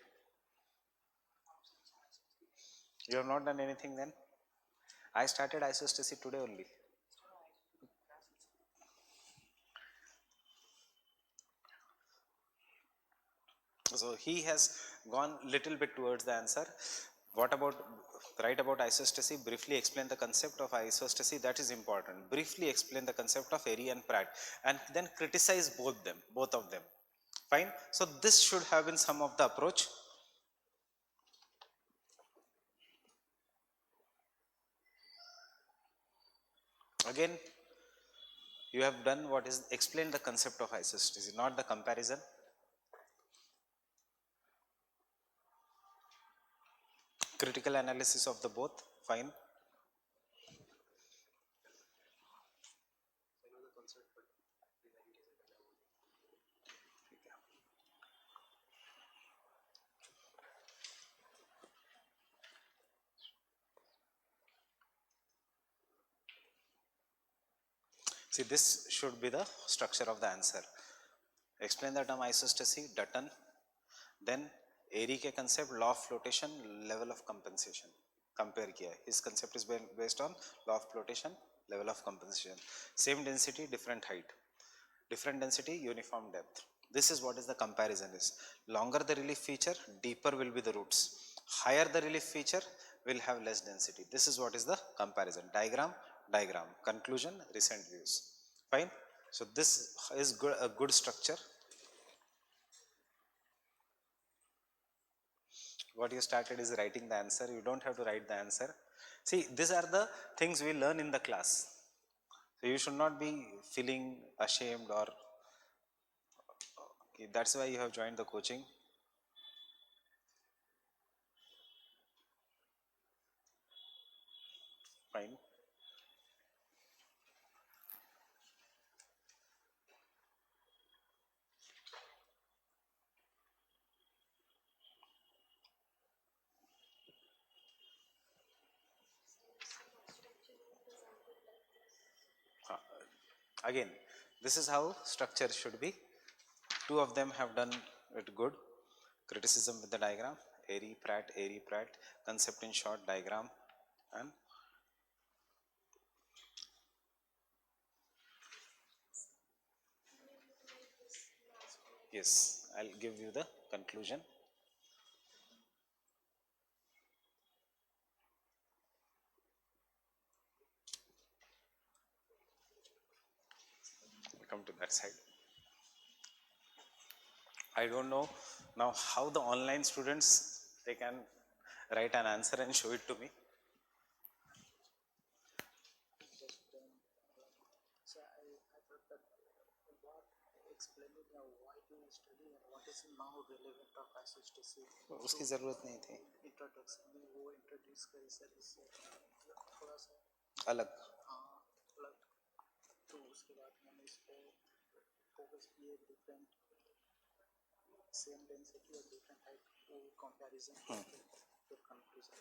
You have not done anything then? I started isostasy today only. So he has gone little bit towards the answer. What about, write about isostasy, briefly explain the concept of isostasy, that is important. Briefly explain the concept of Airy and Pratt and then criticize both of them. Fine. So this should have been some of the approach. Again, you have done what is explain the concept of isostasy, not the comparison. Critical analysis of the both. Fine. See, this should be the structure of the answer. Explain the term isostasy, Dutton. Then Airy के concept, law of flotation, level of compensation. Compare किया. His concept is based on law of flotation, level of compensation. Same density, different height. Different density, uniform depth. This is what is the comparison is. Longer the relief feature, deeper will be the roots. Higher the relief feature will have less density. This is what is the comparison. Diagram, diagram. Conclusion, recent views. Fine. So this is good, a good structure. What you started is writing the answer. You don't have to write the answer. See, these are the things we learn in the class. So you should not be feeling ashamed or okay, that's why you have joined the coaching. Fine. Again, This is how structure should be. Two of them have done it good. Criticism with the diagram, Airy Pratt, concept in short, diagram, and yes, I'll give you the conclusion. I'll come to that side. I don't know now how the online students, they can write an answer and show it to me. So I thought that what explaining why do you study and what is now relevant of ISSTC. उसकी जरूरत नहीं थी. Introduction में वो introduce करी sir इससे थोड़ा सा अलग. हाँ अलग. तो उसके बाद मैंने इस पर फोकस किए डिफरेंट सेम डेंसिटी और डिफरेंट हाइट वो कंपैरिजन करके फिर conclusion.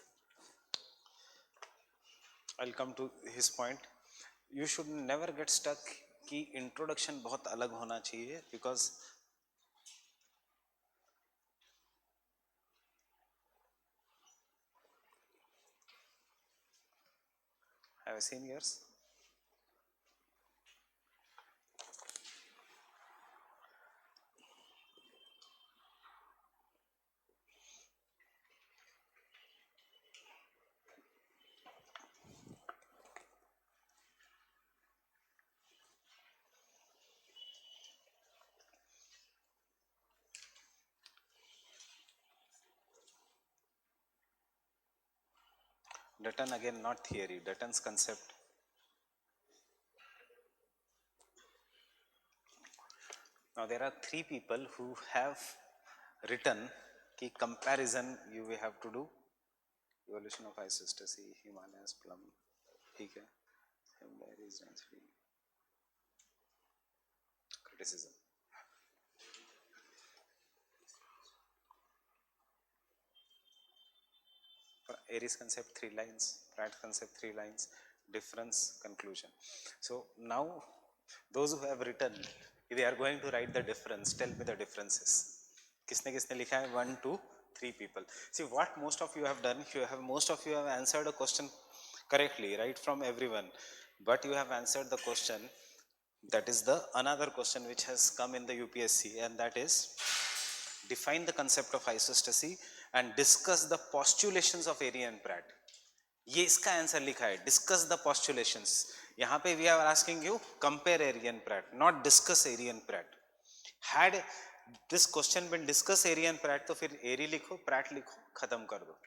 I'll come to his point. You should never get stuck कि introduction बहुत अलग होना चाहिए, because have you seen yours? Dutton again, not theory, Dutton's concept. Now there are three people who have written कि comparison you will have to do. Evolution of isostasy, Himalayas, plum, ठीक है, Himalayas density, criticism. Airy's concept 3 lines, Pratt concept 3 lines, difference, conclusion. So now those who have written, they are going to write the difference. Tell me the differences. किसने किसने लिखा है? 1, 2, 3 people. See what most of you have done. Most of you have answered a question correctly, right, from everyone. But you have answered the question. That is the another question which has come in the UPSC, and that is define the concept of isostasy and discuss the postulations of Airy and Pratt. ये इसका answer लिखा है, discuss the postulations. यहाँ पे we are asking you compare Airy and Pratt, not discuss Airy and Pratt. Had this question been discuss Airy and Pratt तो फिर Airy लिखो, Pratt लिखो, खत्म कर दो.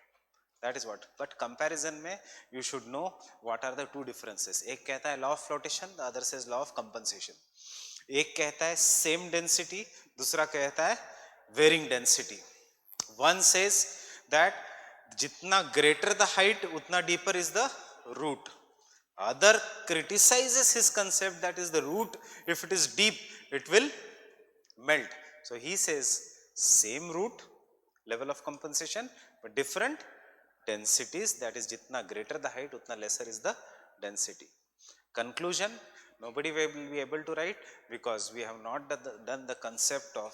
That is what. But comparison में you should know what are the two differences. एक कहता है law of flotation, the other says law of compensation. एक कहता है सेम डेंसिटी, दूसरा कहता है varying density. One says that जितना greater the height उतना deeper is the root. Other criticizes his concept that is the root, if it is deep it will melt. So he says same root, level of compensation, but different densities, that is jitna greater the height utna lesser is the density. Conclusion, nobody will be able to write because we have not done the concept of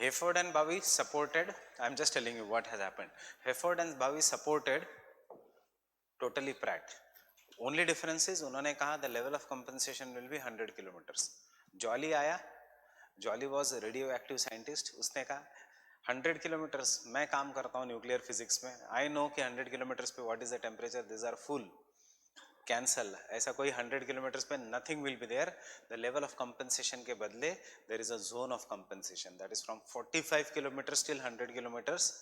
Hayford and Bowie supported, I am just telling you what has happened. Hayford and Bowie supported totally Pratt. Only difference is उन्होंने कहा the level of compensation will be 100 kilometers. Jolly आया, Jolly was a radioactive scientist, उसने कहा 100 kilometers, मैं काम करता हूँ nuclear physics में, I know कि 100 kilometers पे what is the temperature, these are full. Cancel, ऐसा कोई 100 किलोमीटर पे nothing will be there. The level of compensation के बदले there is a zone of compensation that is from 45 kilometre till 100 kilometres.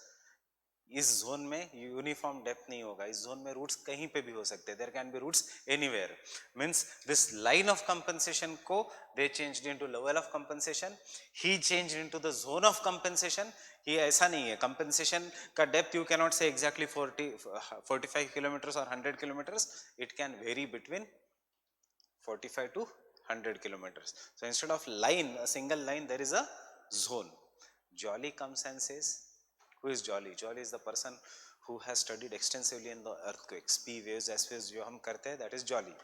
इस जोन में यूनिफॉर्म डेप्थ नहीं होगा, इस जोन में रूट्स कहीं पे भी हो सकते हैं, there can be roots anywhere, means this line of compensation को they changed into level of compensation, he changed into the zone of compensation. ये ऐसा नहीं है, कंपनसेशन का depth you can not say exactly 45 kilometres और 100 kilometres, it can vary between 45 to 100 kilometers. So instead of line, a single line, there is a zone. Jolly comes and says, who is Jolly? Jolly is the person who has studied extensively in the earthquakes, P waves, S waves, जो हम करते हैं, that is Jolly.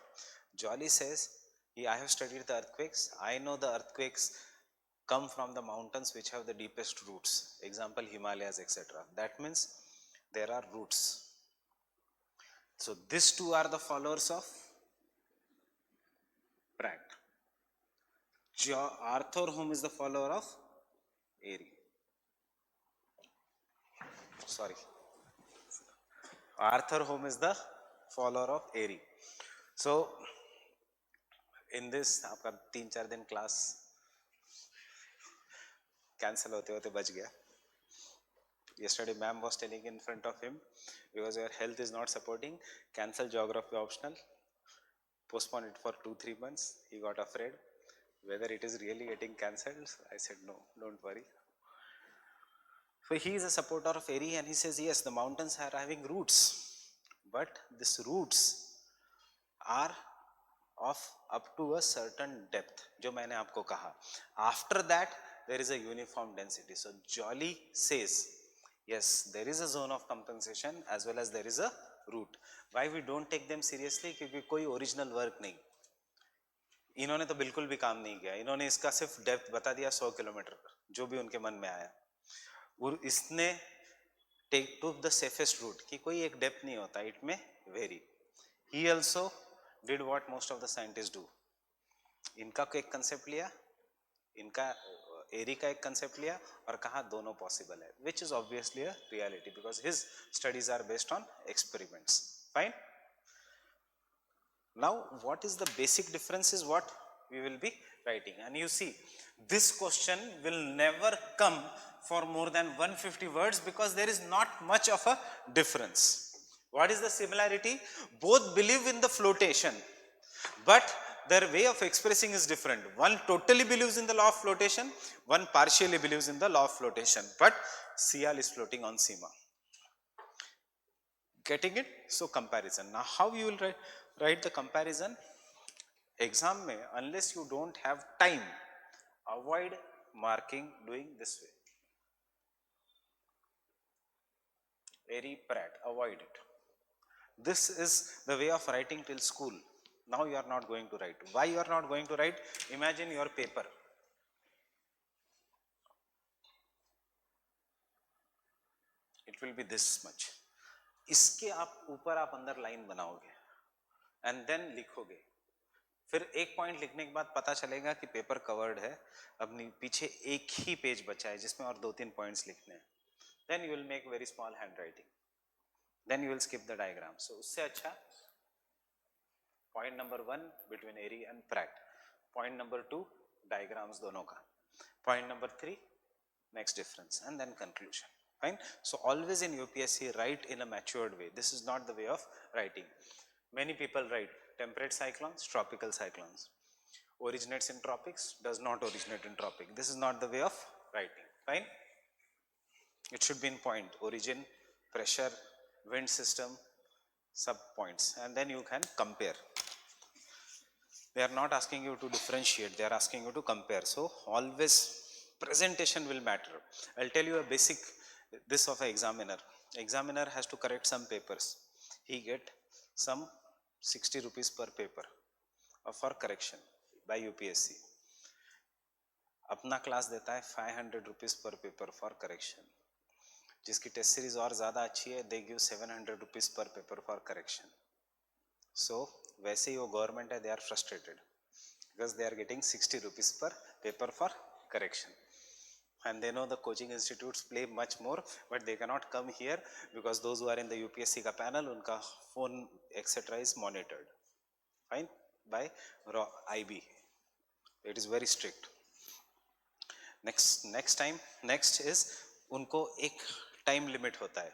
Jolly says, I have studied the earthquakes. I know the earthquakes come from the mountains which have the deepest roots. Example, Himalayas, etc. That means there are roots. So these two are the followers of Pratt. Arthur Holm is the follower of Airy. Sorry. Arthur Holm is the follower of Airy. So, in this, आपका 3-4 दिन class cancel होते होते बच गया. Yesterday, ma'am was telling in front of him, because your health is not supporting, cancel geography optional, postpone it for 2-3 months. He got afraid whether it is really getting cancelled. I said, no, don't worry. So he is a supporter of Airy, and he says, yes, the mountains are having roots, but these roots are of up to a certain depth, जो मैंने आपको कहा. After that, there is a uniform density. So Jolly says, yes, there is a zone of compensation as well as there is a root. Why we don't take them seriously? क्योंकि कोई original work नहीं. इन्होंने तो बिल्कुल भी काम नहीं किया, इन्होंने इसका सिर्फ डेप्थ बता दिया 100 किलोमीटर, जो भी उनके मन में आया. और इसने take to the safest route कि कोई एक डेप्थ नहीं होता, it may vary. He also did what most of the scientist do. इनका एक कंसेप्ट लिया, इनका एरी का एक कंसेप्ट लिया और कहा दोनों पॉसिबल है, which is obviously a reality because his studies are based on experiments. Fine. Now what is the basic difference is what we will be writing, and you see this question will never come for more than 150 words because there is not much of a difference. What is the similarity? Both believe in the flotation, but their way of expressing is different. One totally believes in the law of flotation, one partially believes in the law of flotation, but Sial is floating on Sima. Getting it? So comparison. Now how you will write the comparison? Exam में unless you don't have time, avoid marking doing this way. Airy Pratt, avoid it. This is the way of writing till school. Now you are not going to write. Why you are not going to write? Imagine your paper. It will be this much. इसके आप ऊपर आप अंदर line बनाओगे and then लिखोगे. फिर एक point लिखने के बाद पता चलेगा कि पेपर कवर्ड है, अब पीछे एक ही पेज बचा है जिसमें और 2-3 पॉइंट्स लिखने हैं. Then you will make very small handwriting, then you will skip the diagram. So उससे अच्छा point number 1 between Airy and Pratt, point number 2 diagrams दोनों का, point number 3 next difference, and then conclusion. Fine. So always in UPSC write in a matured way. This is not the way of writing. Many people write temperate cyclones, tropical cyclones. Originates in tropics, does not originate in tropic. This is not the way of writing. Fine. It should be in point, origin, pressure, wind system, sub points, and then you can compare. They are not asking you to differentiate, they are asking you to compare. So always presentation will matter. I'll tell you a basic this of an examiner. Examiner has to correct some papers. He get some 60 rupees per paper for correction by UPSC. अपना class देता है 500 rupees per paper for correction. जिसकी test series और ज़्यादा अच्छी है, they give 700 rupees per paper for correction. So वैसे ही वो गवर्नमेंट है, they are frustrated because they are getting 60 rupees per paper for correction. And they know the coaching institutes play much more, but they cannot come here because those who are in the UPSC का panel, उनका phone etc. is monitored. Fine, by IB. It is very strict. Next is उनको एक time limit होता है.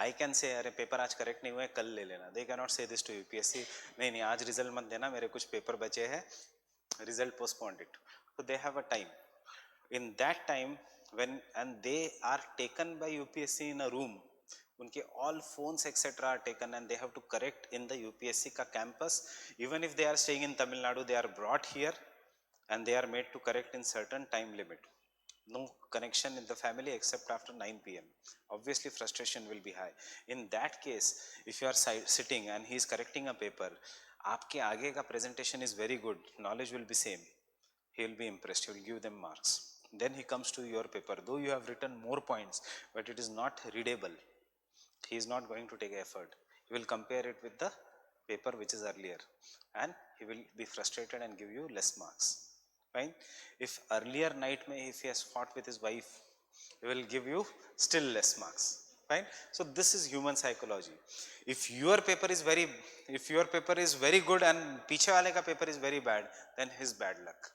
I can say अरे paper आज correct नहीं हुए कल ले लेना. दे कैन नॉट से दिस टू यूपीएससी. नहीं नहीं आज रिजल्ट मत देना, मेरे कुछ पेपर बचे हैं, result postponed it. So they have a time. In that time when and they are taken by UPSC in a room, उनके all phones etc are taken and they have to correct in the UPSC का campus. Even if they are staying in Tamil Nadu, they are brought here and they are made to correct in certain time limit. No connection in the family except after 9 p.m. Obviously frustration will be high. In that case, if you are sitting and he is correcting a paper, आपके आगे का presentation is very good, knowledge will be same, he will be impressed, he will give them marks. Then he comes to your paper, though you have written more points but it is not readable, he is not going to take effort. He will compare it with the paper which is earlier and he will be frustrated and give you less marks. Fine. If earlier night if he has fought with his wife, he will give you still less marks. Fine. So this is human psychology. If your paper is very good and पीछे वाले का paper is very bad, then his bad luck.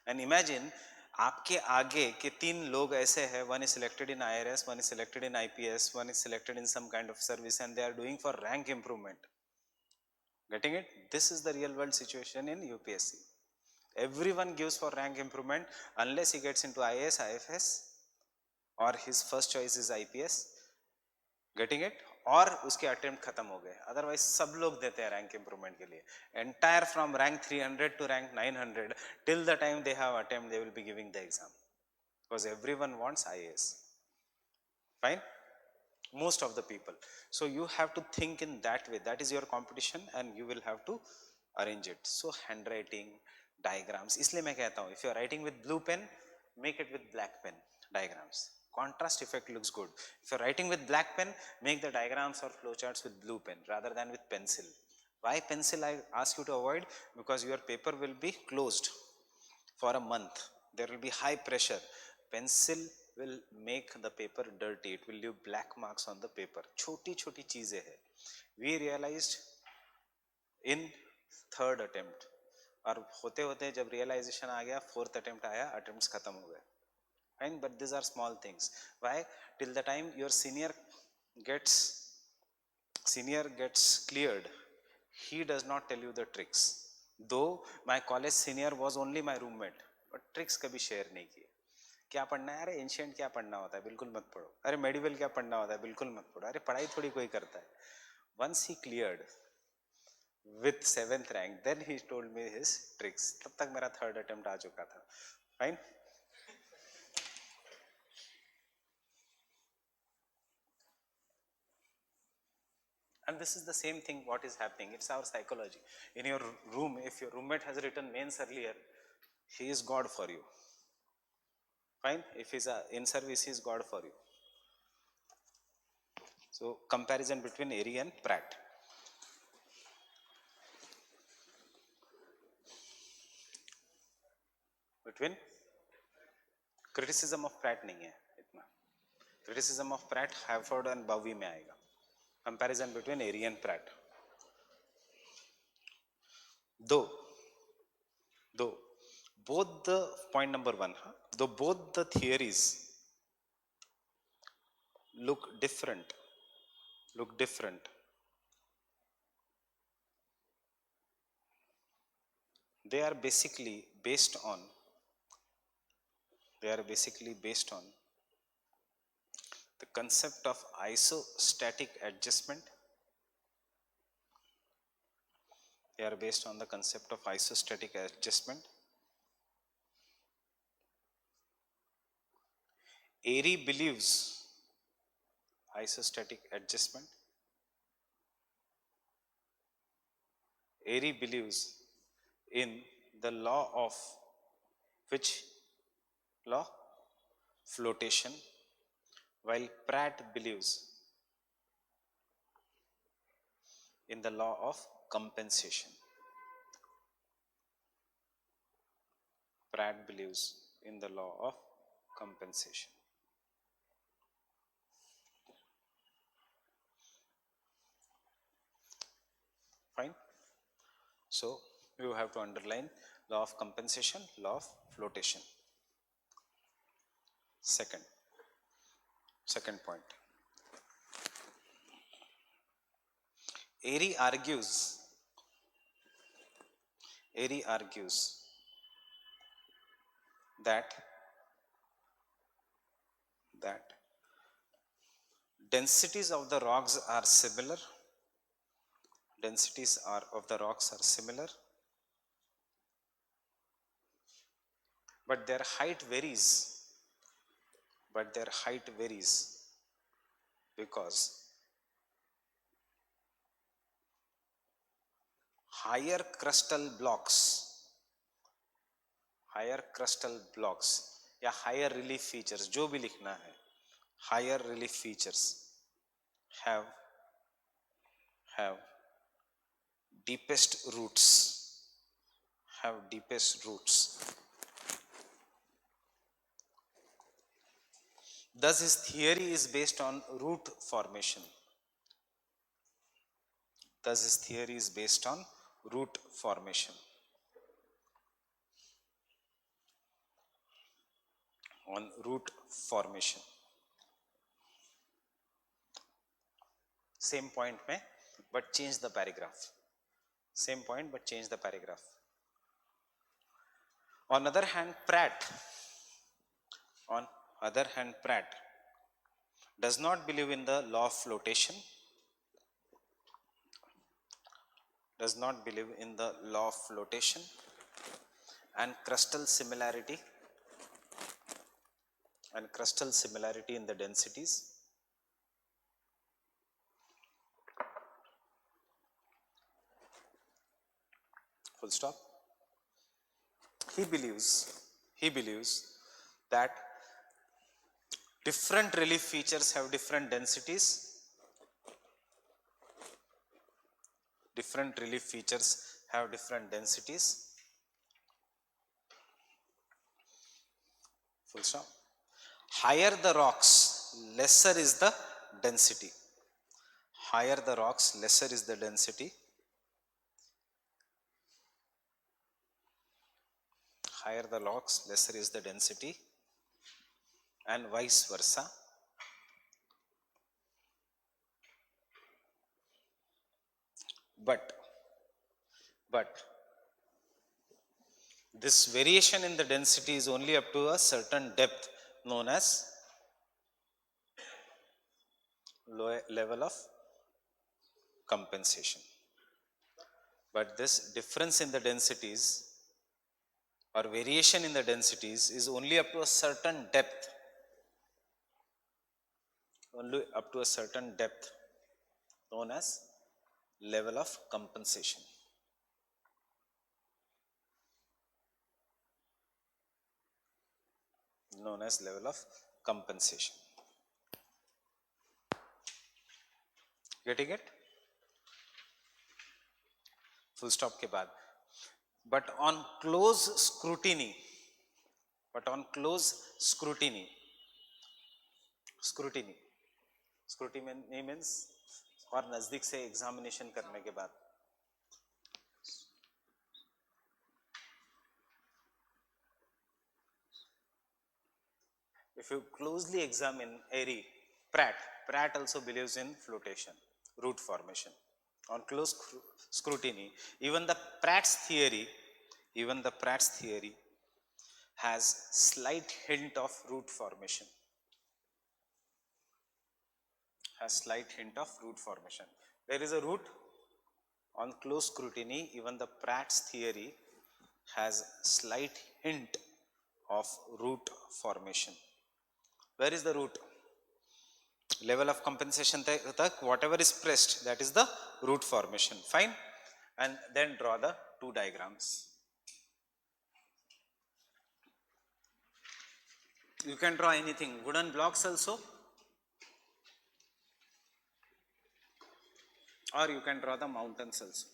And imagine आपके आगे के 3 लोग ऐसे हैं, one is selected in IRS, one is selected in IPS, one is selected in some kind of service and they are doing for rank improvement. Getting it? This is the real world situation in UPSC. Everyone gives for rank improvement unless he gets into IAS, IFS or his first choice is IPS. Getting it? और उसके attempt खत्म हो गए. Otherwise सब लोग देते हैं rank improvement के लिए. Entire from rank 300 to rank 900 till the time they have attempt they will be giving the exam because everyone wants IAS. Fine. Most of the people. So you have to think in that way. That is your competition and you will have to arrange it. So handwriting, diagrams. इसलिए मैं कहता हूँ, if you are writing with blue pen, make it with black pen. Diagrams. Contrast effect looks good. If you are writing with black pen, make the diagrams or flowcharts with blue pen rather than with pencil. Why pencil I ask you to avoid? Because your paper will be closed for a month. There will be high pressure. Pencil will make the paper dirty. It will leave black marks on the paper. छोटी छोटी चीजें हैं. We realized in third attempt. और होते होते जब realization आ गया, fourth attempt आया, attempts खत्म हो गए. Fine, but these are small things. Why? Till the time your senior gets cleared, he does not tell you the tricks. Though my college senior was only my roommate, but tricks कभी share नहीं किए. क्या पढ़ना है? अरे ancient क्या पढ़ना होता है, बिल्कुल मत पढ़ो. अरे मेडिवल क्या पढ़ना होता है, बिल्कुल मत पढ़ो. अरे पढ़ाई थोड़ी कोई करता है. Once he cleared with 7th rank, then he told me his tricks. तब तक मेरा third attempt आ चुका था. Fine. And this is the same thing what is happening. It's our psychology. In your room, if your roommate has written mains earlier, he is God for you. Fine. If he's in service, he is God for you. So comparison between Airy and Pratt. Between criticism of Pratt नहीं है इतना. Criticism of Pratt, Haverford and Bowie में आएगा. Comparison between Airy and Pratt. Though both the point number 1, though both the theories look different, they are basically based on the concept of isostatic adjustment. They are based on the concept of isostatic adjustment. Airy believes isostatic adjustment. Airy believes in the law of which law? Flotation, while Pratt believes in the law of compensation. Pratt believes in the law of compensation. Fine. So you have to underline law of compensation, law of flotation. Second point. Airy argues, Airy argues that that densities of the rocks are similar, densities are of the rocks are similar, but their height varies, but their height varies because higher crustal blocks, higher crustal blocks या higher relief features जो भी लिखना है, higher relief features have have deepest roots, have deepest roots. Thus his theory is based on root formation. Thus his theory is based on root formation. On root formation. Same point में, but change the paragraph. Same point but change the paragraph. On other hand, Pratt does not believe in the law of flotation, does not believe in the law of flotation and crustal similarity in the densities. Full stop. He believes that different relief features have different densities. Different relief features have different densities. Full stop. Higher the rocks, lesser is the density. Higher the rocks, lesser is the density. Higher the rocks, lesser is the density, and vice versa. But this variation in the density is only up to a certain depth known as level of compensation. But this difference in the densities or variation in the densities is only up to a certain depth, only up to a certain depth known as level of compensation. Known as level of compensation. Getting it? Full stop के बाद. But on close scrutiny, scrutiny means और नजदीक से examination करने के बाद, if you closely examine Airy, Pratt also believes in flotation, root formation. On close scrutiny, even the Pratt's theory has slight hint of root formation. There is a root. On close scrutiny, even the Pratt's theory has slight hint of root formation. Where is the root? Level of compensation tak, whatever is pressed, that is the root formation. Fine. And then draw the two diagrams. You can draw anything, wooden blocks also, or you can draw the mountains also.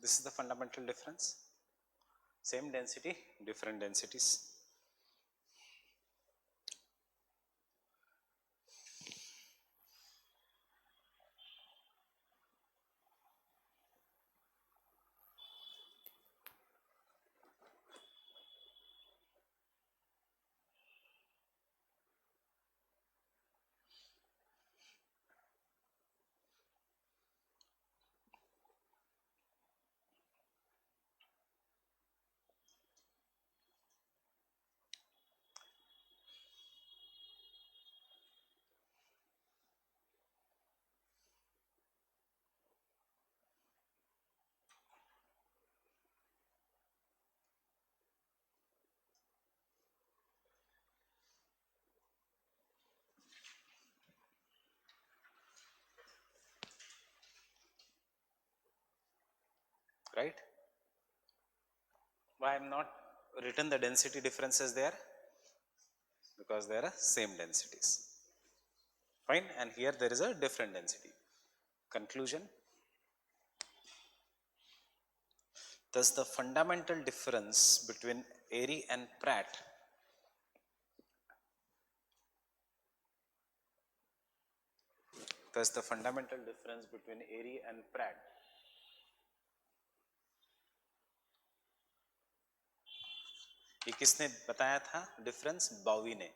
This is the fundamental difference. Same density, different densities. Right? Why I am not written the density differences there? Because there are same densities. Fine, and here there is a different density. Conclusion. Thus the fundamental difference between Airy and Pratt Thus the fundamental difference between Airy and Pratt ये किसने बताया था difference? बावी ने.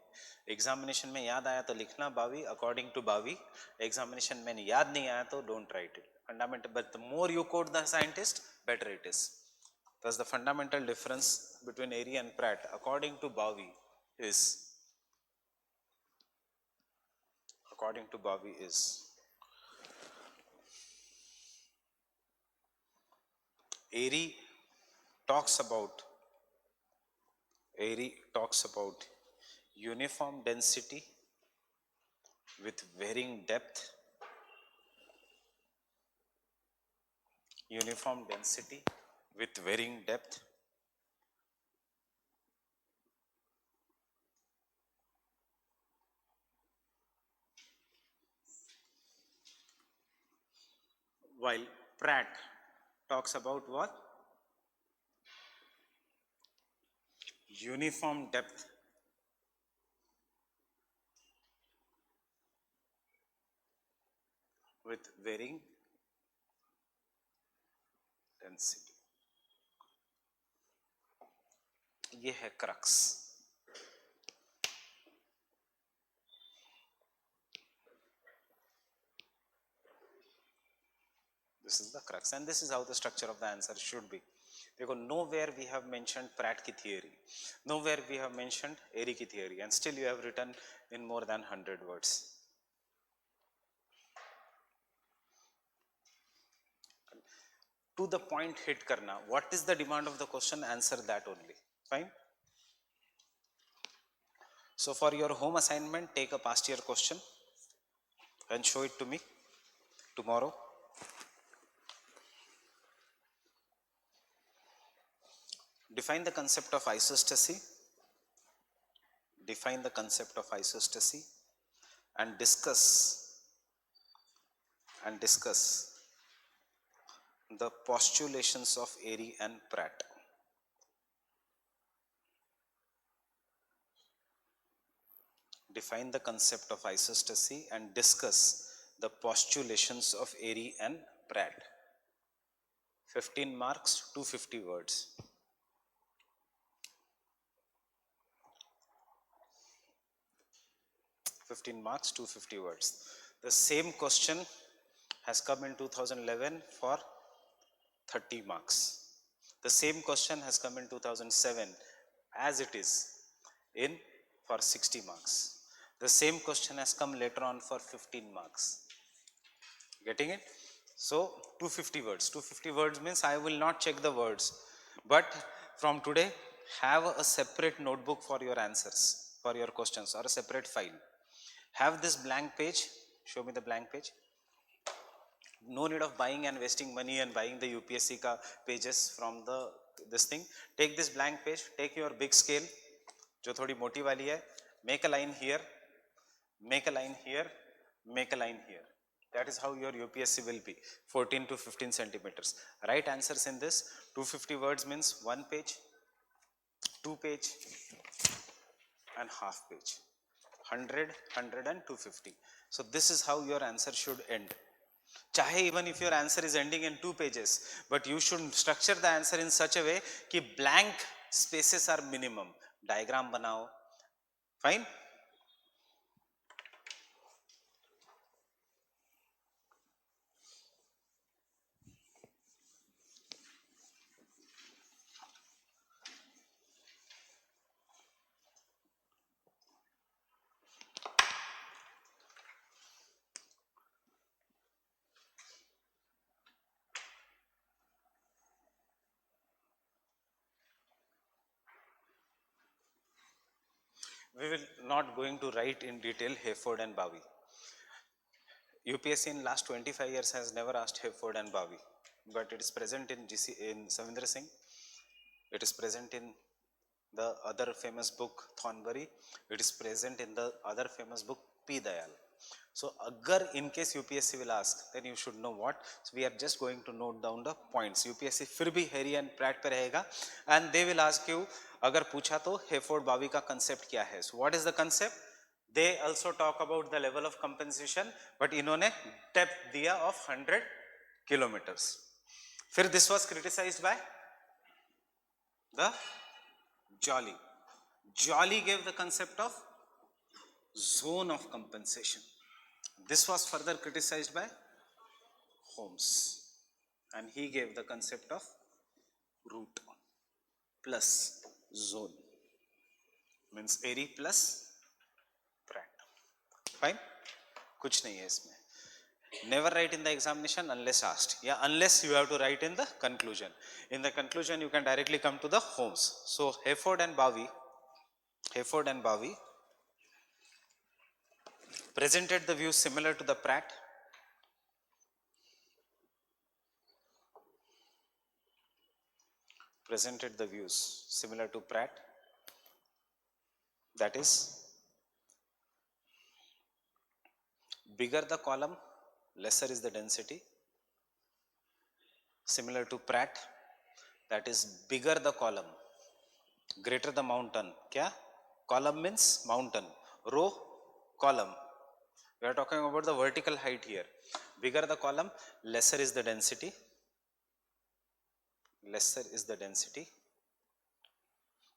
Examination में याद आया तो लिखना Bowie, according to Bowie. Examination में याद नहीं आया तो don't write it. Fundamental, but the more you quote the scientist better it is. Thus the fundamental difference between Airy and Pratt according to Bowie is Airy talks about uniform density with varying depth, while Pratt talks about what? Uniform depth with varying density. ये है crux. This is the crux, and this is how the structure of the answer should be. Because nowhere we have mentioned Pratt ki theory, nowhere we have mentioned Airy ki theory, and still you have written in more than 100 words. To the point hit karna. What is the demand of the question? Answer that only. Fine. So for your home assignment, take a past year question and show it to me tomorrow. Define the concept of isostasy. And discuss the postulations of Airy and Pratt. Define the concept of isostasy and discuss the postulations of Airy and Pratt. 15 marks, 250 words. 15 marks, 250 words. The same question has come in 2011 for 30 marks. The same question has come in 2007 as it is in for 60 marks. The same question has come later on for 15 marks. Getting it? So 250 words. 250 words means I will not check the words. But from today, have a separate notebook for your answers, for your questions, or a separate file. Have this blank page. Show me the blank page. No need of buying and wasting money and buying the UPSC ka pages from the this thing. Take this blank page. Take your big scale, जो थोड़ी मोटी वाली है. Make a line here. Make a line here. Make a line here. That is how your UPSC will be, 14 to 15 centimeters. Right answers in this, 250 words means 1 page, 2 page and half page, 100, 100 and 250. So this is how your answer should end. Chahe even if your answer is ending in 2 pages, but you should structure the answer in such a way ki blank spaces are minimum. Diagram banao, fine. We will not going to write in detail Hayford and Bowie. UPSC in last 25 years has never asked Hayford and Bowie, but it is present in in Savindra Singh. It is present in the other famous book Thornbury. It is present in the other famous book P. Dayal. So, agar in case UPSC will ask, then you should know what. So, we are just going to note down the points. UPSC फिर भी Harry and Pratt पे रहेगा, and they will ask you, अगर पूछा तो Hayford Bowie का concept क्या है? So, what is the concept? They also talk about the level of compensation, but इन्होंने depth दिया of 100 kilometers. फिर this was criticized by the Jolly. Jolly gave the concept of zone of compensation. This was further criticized by Holmes, and he gave the concept of root plus zone, means Airy plus Pratt. Fine, kuch nahi hai isme. Never write in the examination unless asked. Yeah, unless you have to write in the conclusion. In the conclusion, you can directly come to the Holmes. So Hayford and Bowie presented the views similar to the Pratt. Presented the views similar to Pratt. That is, bigger the column, lesser is the density. Similar to Pratt, that is, bigger the column, greater the mountain. Kya? Column means mountain, row, column. We are talking about the vertical height here. Bigger the column, lesser is the density. Lesser is the density.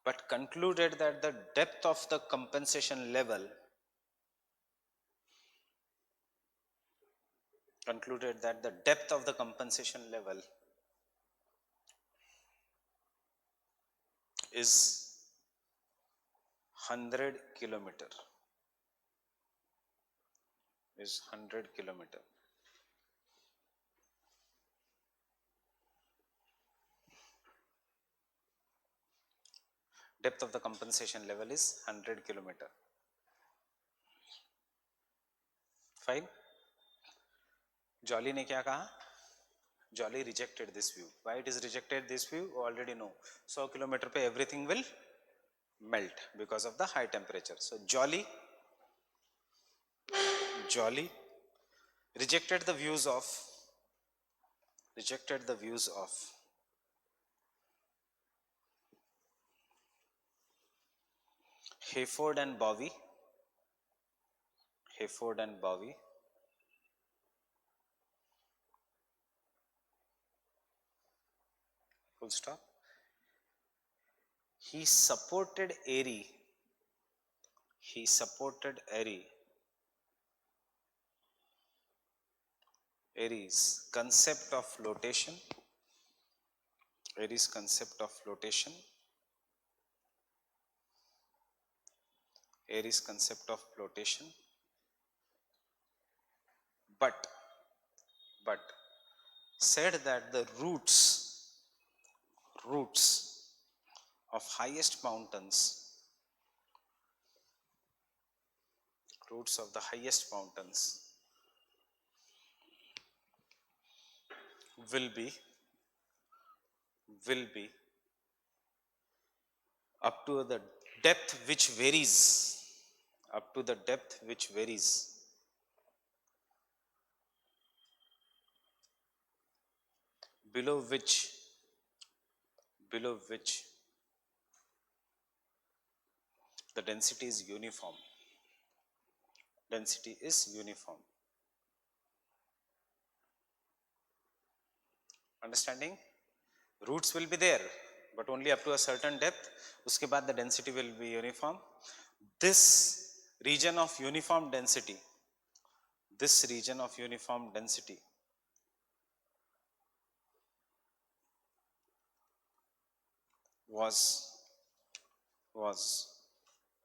But concluded that the depth of the compensation level is 100 kilometer. Is 100 kilometer. Depth of the compensation level is 100 kilometer. Fine. Jolly ने क्या कहा? Jolly rejected this view. Why it is rejected this view? Already know. 100 kilometer पे everything will melt because of the high temperature. So Jolly rejected the views of Hayford and Bowie. Full stop. He supported Airy's concept of flotation. But said that the roots of highest mountains will be up to the depth which varies below which the density is uniform. Density is uniform. Understanding? Roots will be there, but only up to a certain depth. Uske baad the density will be uniform. This region of uniform density, was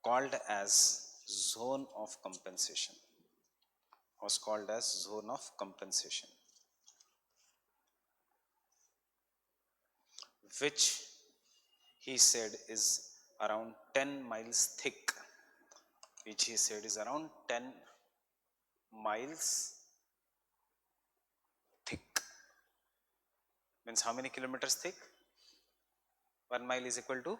called as zone of compensation. Was called as zone of compensation, which he said is around 10 miles thick. Which he said is around 10 miles thick. Means how many kilometers thick? 1 mile is equal to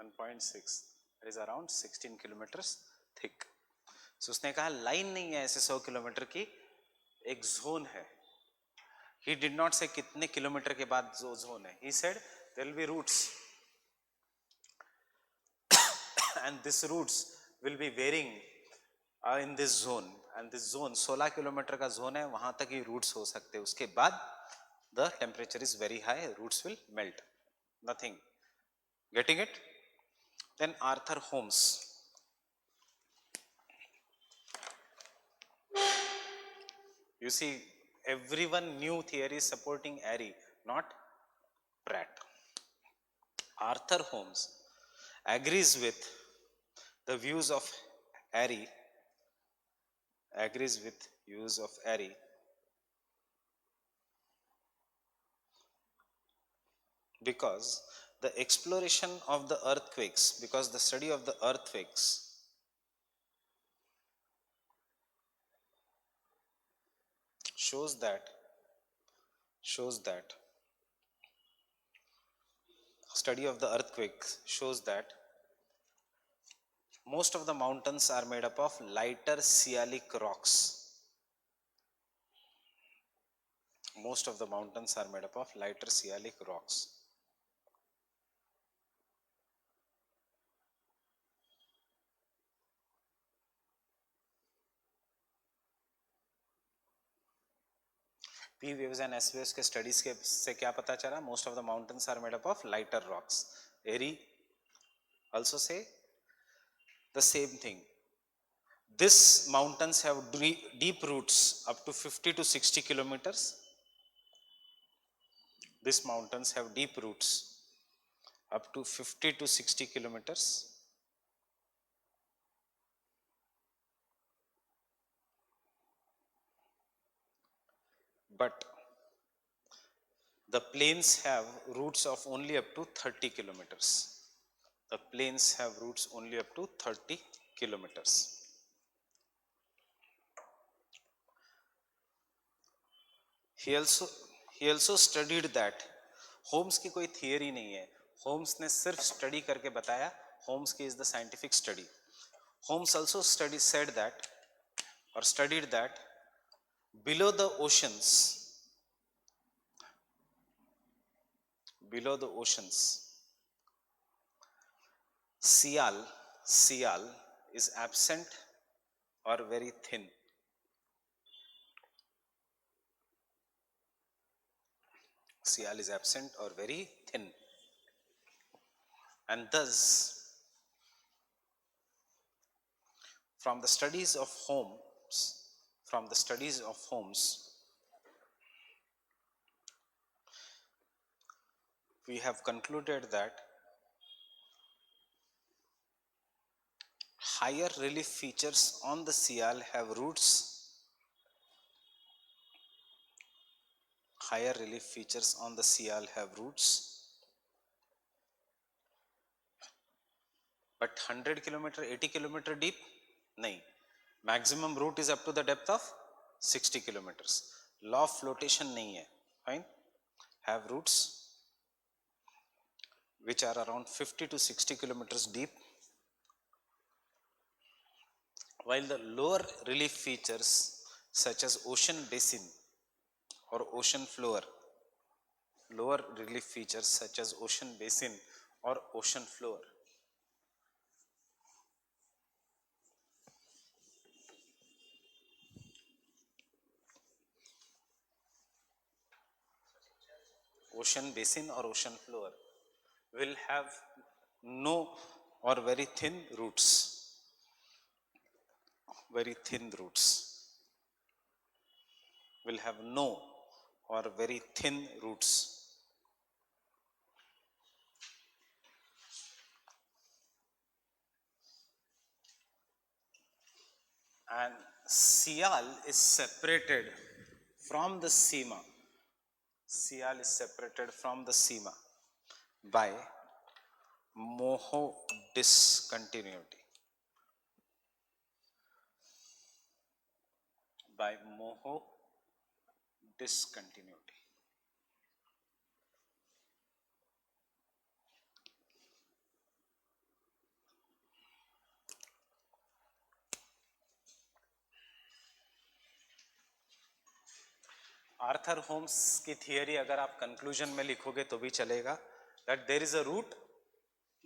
1.6. It is around 16 kilometers thick. So उसने कहा line नहीं है ऐसे 100 kilometre की, एक zone है. He did not say कितने kilometre के बाद जो जोन है. He said there will be routes and these routes will be varying in this zone, and this zone 16 kilometre का जोन है, वहां तक ही रूट्स हो सकते हैं. उसके बाद the temperature is very high, roots will melt. Nothing. Getting it? Then Arthur Holmes. You see, everyone knew theory supporting Airy, not Pratt. Arthur Holmes agrees with the views of Airy, because the exploration of the earthquakes, because the study of the earthquakes shows that study of the earthquakes shows that most of the mountains are made up of lighter sialic rocks. Most of the mountains are made up of lighter sialic rocks. P waves and S waves के studies के से क्या पता चला? Most of the mountains are made up of lighter rocks. Airy also say the same thing. These mountains have deep roots up to 50 to 60 kilometers. These mountains have deep roots up to 50 to 60 kilometers. But the plains have roots of only up to 30 kilometers. The plains have roots only up to 30 kilometers. He also studied that. Holmes की कोई theory नहीं है. Holmes ने सिर्फ study करके बताया. Holmes की is the scientific study. Holmes also studied that below the oceans, Sial is absent or very thin. Sial is absent or very thin. And thus, from the studies of Holmes, we have concluded that higher relief features on the Sial have roots. Higher relief features on the Sial have roots. But 100 kilometer, 80 kilometer deep? Nahi. Maximum root is up to the depth of 60 kilometers. Law of flotation nahi hai. Fine. Have roots which are around 50 to 60 kilometers deep, while the lower relief features such as ocean basin or ocean floor. Lower relief features such as ocean basin or ocean floor. Ocean basin or ocean floor will have no or very thin roots. Very thin roots. Will have no or very thin roots. And Sial is separated from the Sima. Sial is separated from the Sima by Moho discontinuity. By Moho discontinuity. Arthur Holmes की theory अगर आप conclusion में लिखोगे तो भी चलेगा, that there is a root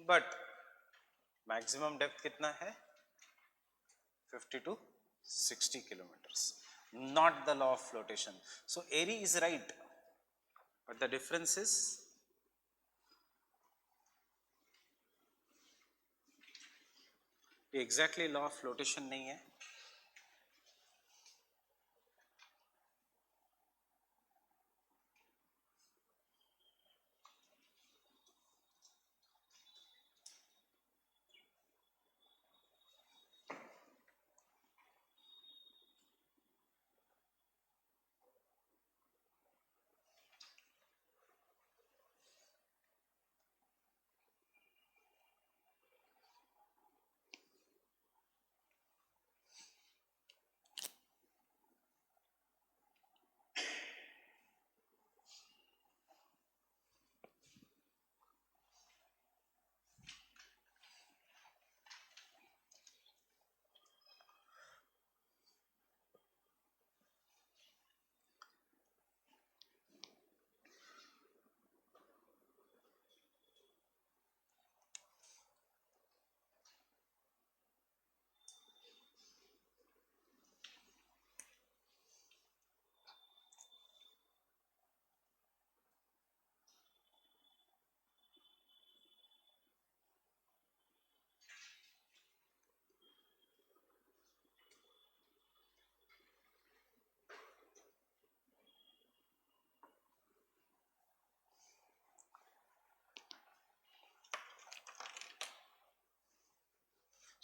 but maximum depth कितना है 50 to 60 kilometers, not the law of flotation. So Airy is right, but the difference is exactly law of flotation नहीं है.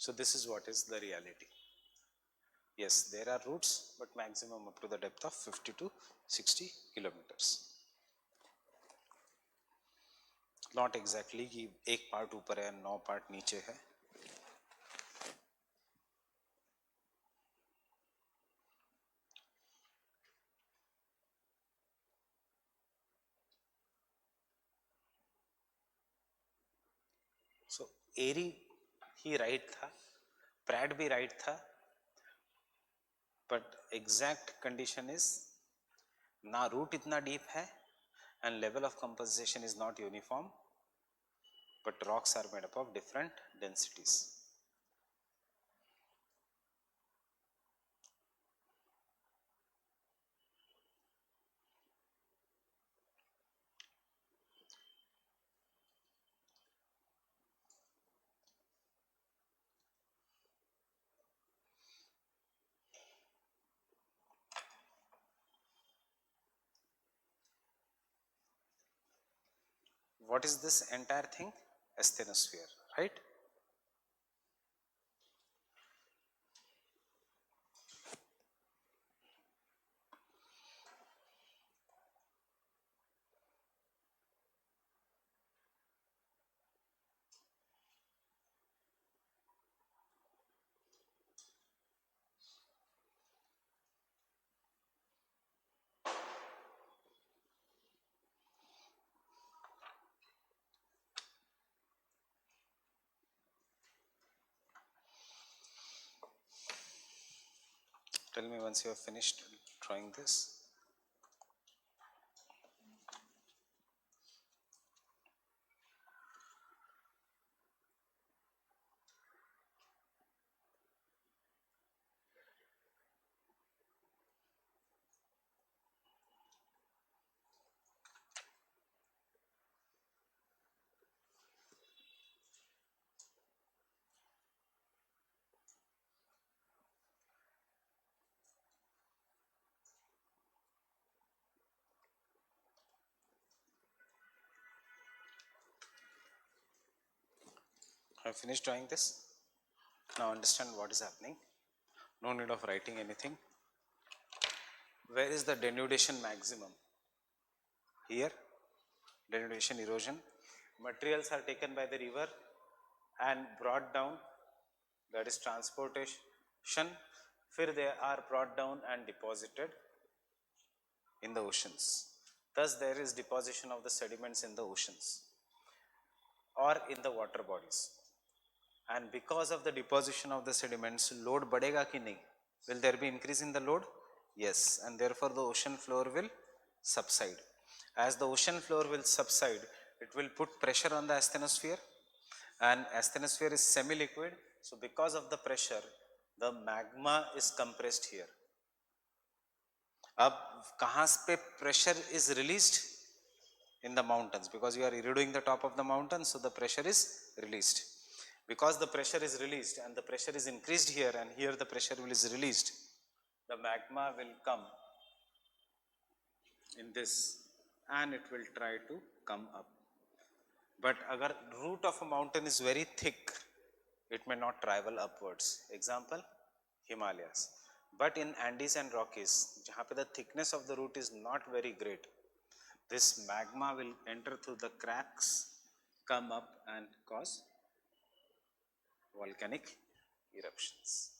So this is what is the reality. Yes, there are routes, but maximum up to the depth of 50 to 60 kilometers. Not exactly कि एक part ऊपर है 9 part नीचे है. So Airy ही right था, प्रैड भी राइट था, बट एग्जैक्ट कंडीशन इज ना रूट इतना डीप है and level of compensation is not uniform, but rocks are made up of different densities. What is this entire thing? Asthenosphere, right? Tell me once you have finished drawing this. I finished drawing this. Now understand what is happening. No need of writing anything. Where is the denudation maximum? Here, denudation erosion. Materials are taken by the river and brought down, that is transportation. फिर they are brought down and deposited in the oceans. Thus, there is deposition of the sediments in the oceans or in the water bodies. And because of the deposition of the sediments, load badega ki nahi? Will there be increase in the load? Yes, and therefore the ocean floor will subside. As the ocean floor will subside, it will put pressure on the asthenosphere, and asthenosphere is semi-liquid. So because of the pressure, the magma is compressed here. अब कहाँ पे pressure is released? In the mountains, because you are eroding the top of the mountain, so the pressure is released. Because the pressure is released and the pressure is increased here, and here the pressure is released, the magma will come in this and it will try to come up. But agar root of a mountain is very thick, it may not travel upwards. Example, Himalayas. But in Andes and Rockies, jahan pe the thickness of the root is not very great, this magma will enter through the cracks, come up and cause volcanic eruptions.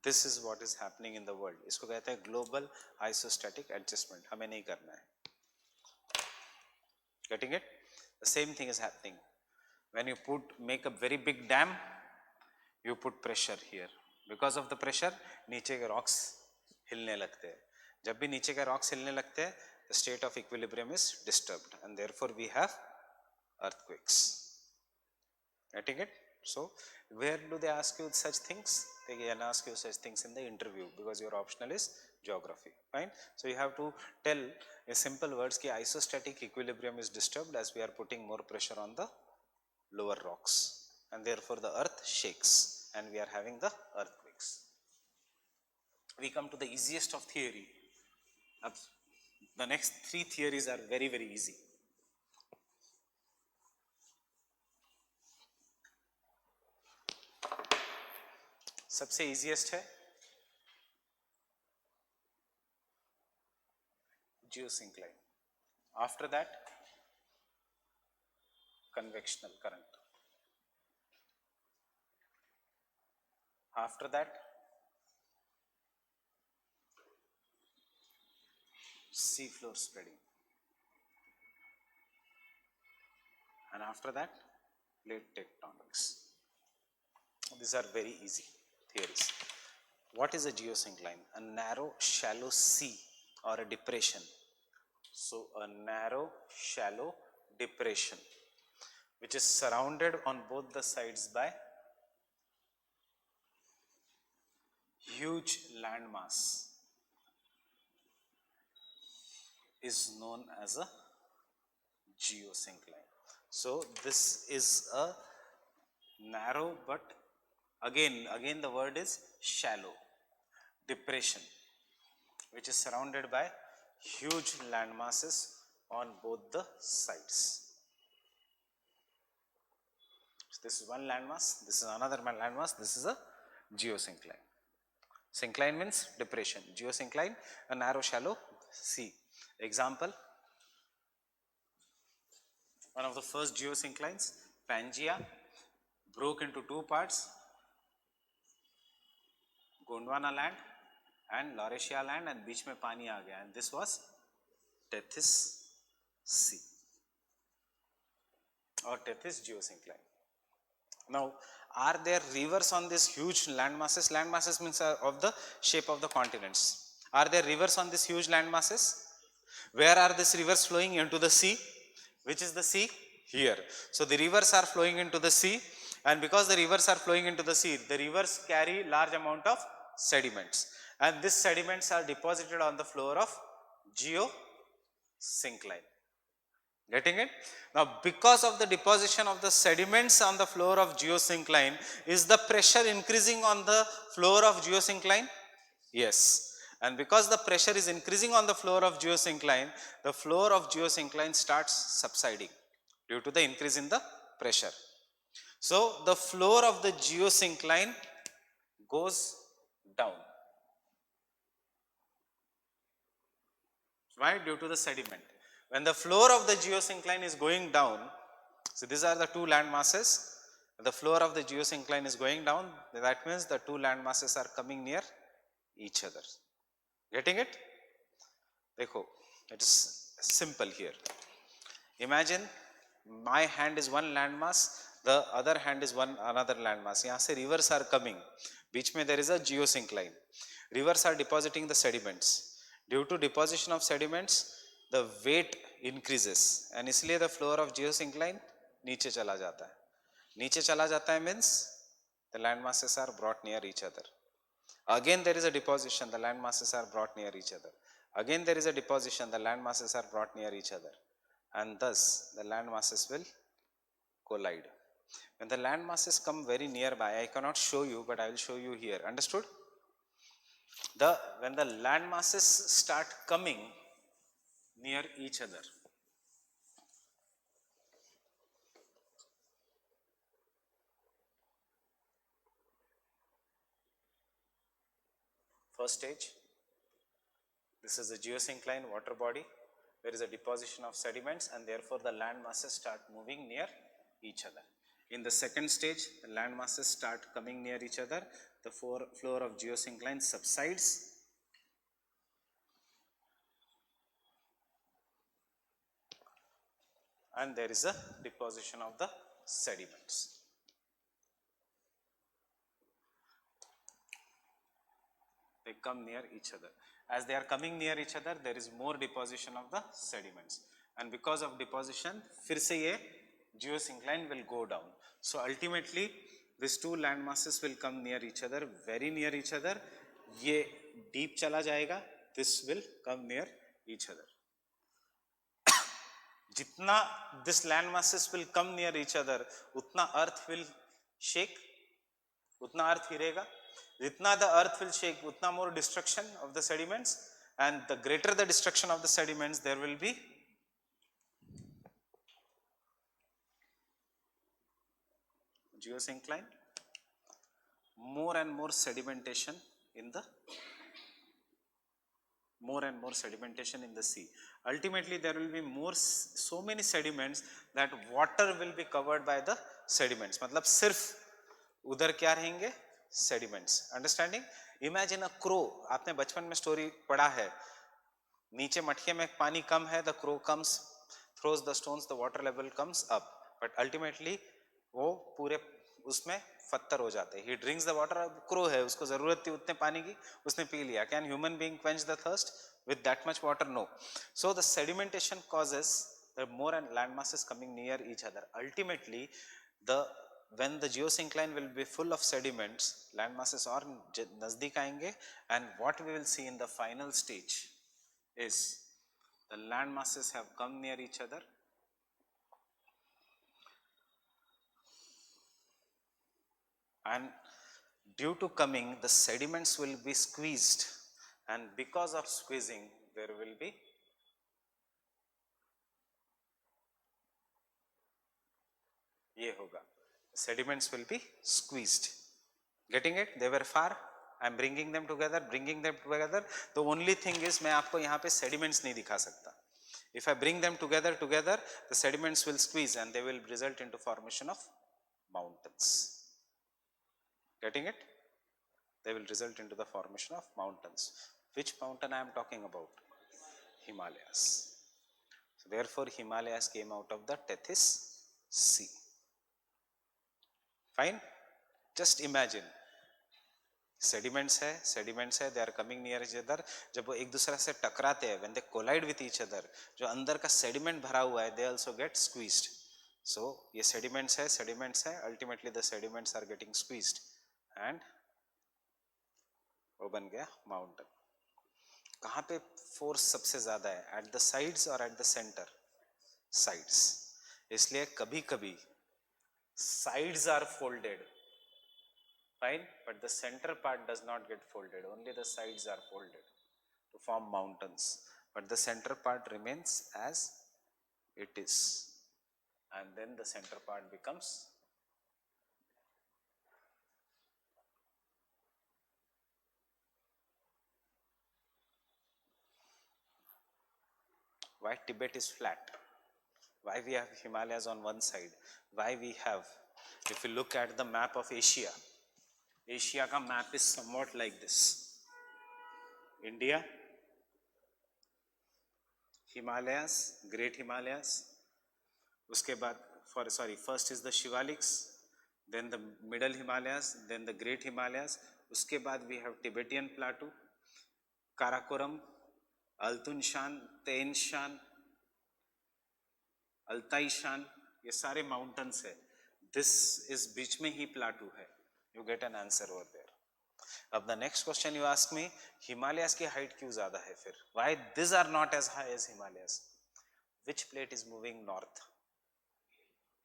This is what is happening in the world. इसको कहते हैं global isostatic adjustment. हमें नहीं करना है. Getting it? The same thing is happening. When you make a very big dam, you put pressure here. Because of the pressure, नीचे के rocks हिलने लगते हैं. जब भी नीचे के rocks हिलने लगते हैं, the state of equilibrium is disturbed, and therefore we have earthquakes. Getting it? So, where do they ask you such things? They can ask you such things in the interview, because your optional is geography. Fine? So, you have to tell in simple words that isostatic equilibrium is disturbed as we are putting more pressure on the lower rocks, and therefore the earth shakes and we are having the earthquakes. We come to the easiest of theory. The next three theories are very, very easy. सबसे easiest है geosyncline. After that, convectional current. After that, sea floor spreading. And after that, plate tectonics. These are very easy theories. What is a geosyncline? A narrow, shallow sea or a depression. So, a narrow, shallow depression which is surrounded on both the sides by huge landmass is known as a geosyncline. So, this is a narrow, but again the word is shallow depression which is surrounded by huge land masses on both the sides. So, this is one landmass, this is another landmass, this is a geosyncline. Syncline means depression, geosyncline a narrow shallow sea. Example, one of the first geosynclines, Pangaea, broke into two parts, Gondwana land and Laurasia land, and बीच में पानी आ गया, and this was Tethys Sea or Tethys geosyncline. Now, are there rivers on these huge land masses? Land masses means of the shape of the continents. Are there rivers on these huge land masses? Where are these rivers flowing? Into the sea. Which is the sea? Here. So, the rivers are flowing into the sea, and because the rivers are flowing into the sea, the rivers carry large amount of sediments, and these sediments are deposited on the floor of geosyncline. Getting it? Now, because of the deposition of the sediments on the floor of geosyncline, is the pressure increasing on the floor of geosyncline? Yes. And because the pressure is increasing on the floor of geosyncline, the floor of geosyncline starts subsiding due to the increase in the pressure. So the floor of the geosyncline goes down. Why? Due to the sediment. When the floor of the geosyncline is going down, so these are the two land masses, the floor of the geosyncline is going down, that means the two land masses are coming near each other. Getting it? Dekho, it's simple here. Imagine my hand is one landmass, the other hand is one another landmass. यहाँ से rivers are coming, बीच में there is a geosyncline. Rivers are depositing the sediments. Due to deposition of sediments, the weight increases and इसलिए the floor of geosyncline नीचे चला जाता है. नीचे चला जाता है means the land masses are brought near each other. Again there is a deposition, the land masses are brought near each other. Again there is a deposition, the land masses are brought near each other. And thus the land masses will collide. When the land masses come very nearby, I cannot show you, but I will show you here. Understood? When the land masses start coming near each other, first stage, this is a geosyncline water body. There is a deposition of sediments and therefore the land masses start moving near each other. In the second stage, the land masses start coming near each other. The floor of geosyncline subsides. And there is a deposition of the sediments. They come near each other. As they are coming near each other, there is more deposition of the sediments. And because of deposition, फिर से ये geosyncline will go down. So ultimately, these two land masses will come near each other, very near each other. ये deep चला जाएगा. This will come near each other. जितना this land masses will come near each other, उतना earth will shake, उतना earth हिलेगा. जितना the earth will shake, उतना more destruction of the sediments, and the greater the destruction of the sediments, there will be geosyncline, more and more sedimentation in the sea. Ultimately, there will be so many sediments that water will be covered by the sediments. मतलब सिर्फ उधर क्या रहेंगे? Sediments. Understanding? Imagine a crow. आपने बचपन में story पढ़ा है. नीचे मटके में पानी कम है, the crow comes, throws the stones, the water level comes up. But ultimately, वो पूरे उसमें पत्थर हो जाते हैं. He drinks the water. Crow है, उसको जरूरत थी उतने पानी की, उसने पी लिया. Can human being quench the thirst with that much water? No. So the sedimentation causes the more and land masses coming near each other. Ultimately, when the geosyncline will be full of sediments, land masses और नजदीक आएंगे, and what we will see in the final stage is the land masses have come near each other. And due to coming, the sediments will be squeezed, and because of squeezing, there will be ये होगा. Sediments will be squeezed. Getting it? They were far. I am bringing them together. The only thing is मैं आपको यहाँ पे sediments नहीं दिखा सकता. If I bring them together, the sediments will squeeze and they will result into formation of mountains. Getting it? They will result into the formation of mountains. Which mountain I am talking about? Himalayas. So therefore, Himalayas came out of the Tethys Sea. Fine? Just imagine. Sediments है, they are coming near each other. जब वो एक दूसरे से टकराते हैं, when they collide with each other, जो अंदर का sediment भरा हुआ है, they also get squeezed. So ये sediments है, ultimately the sediments are getting squeezed, and वो बन गया mountain. कहाँ पे force सबसे ज़्यादा है? At the sides or at the center? Sides. इसलिए कभी-कभी sides are folded. Fine, but the center part does not get folded. Only the sides are folded to form mountains. But the center part remains as it is. And then the center part becomes Why Tibet is flat? Why we have Himalayas on one side? Why we have, if you look at the map of Asia, Asia ka map is somewhat like this. India, Himalayas, Great Himalayas, uske baad, first is the Shivaliks, then the Middle Himalayas, then the Great Himalayas, uske baad we have Tibetan Plateau, Karakoram, Altunshan, Tenshan, Altai Shan, ये सारे mountains है. This is बीच में ही plateau है. You get an answer over there. अब the next question you ask me, Himalayas की height क्यों ज्यादा है फिर? Why this are not as high as Himalayas? Which plate is moving north?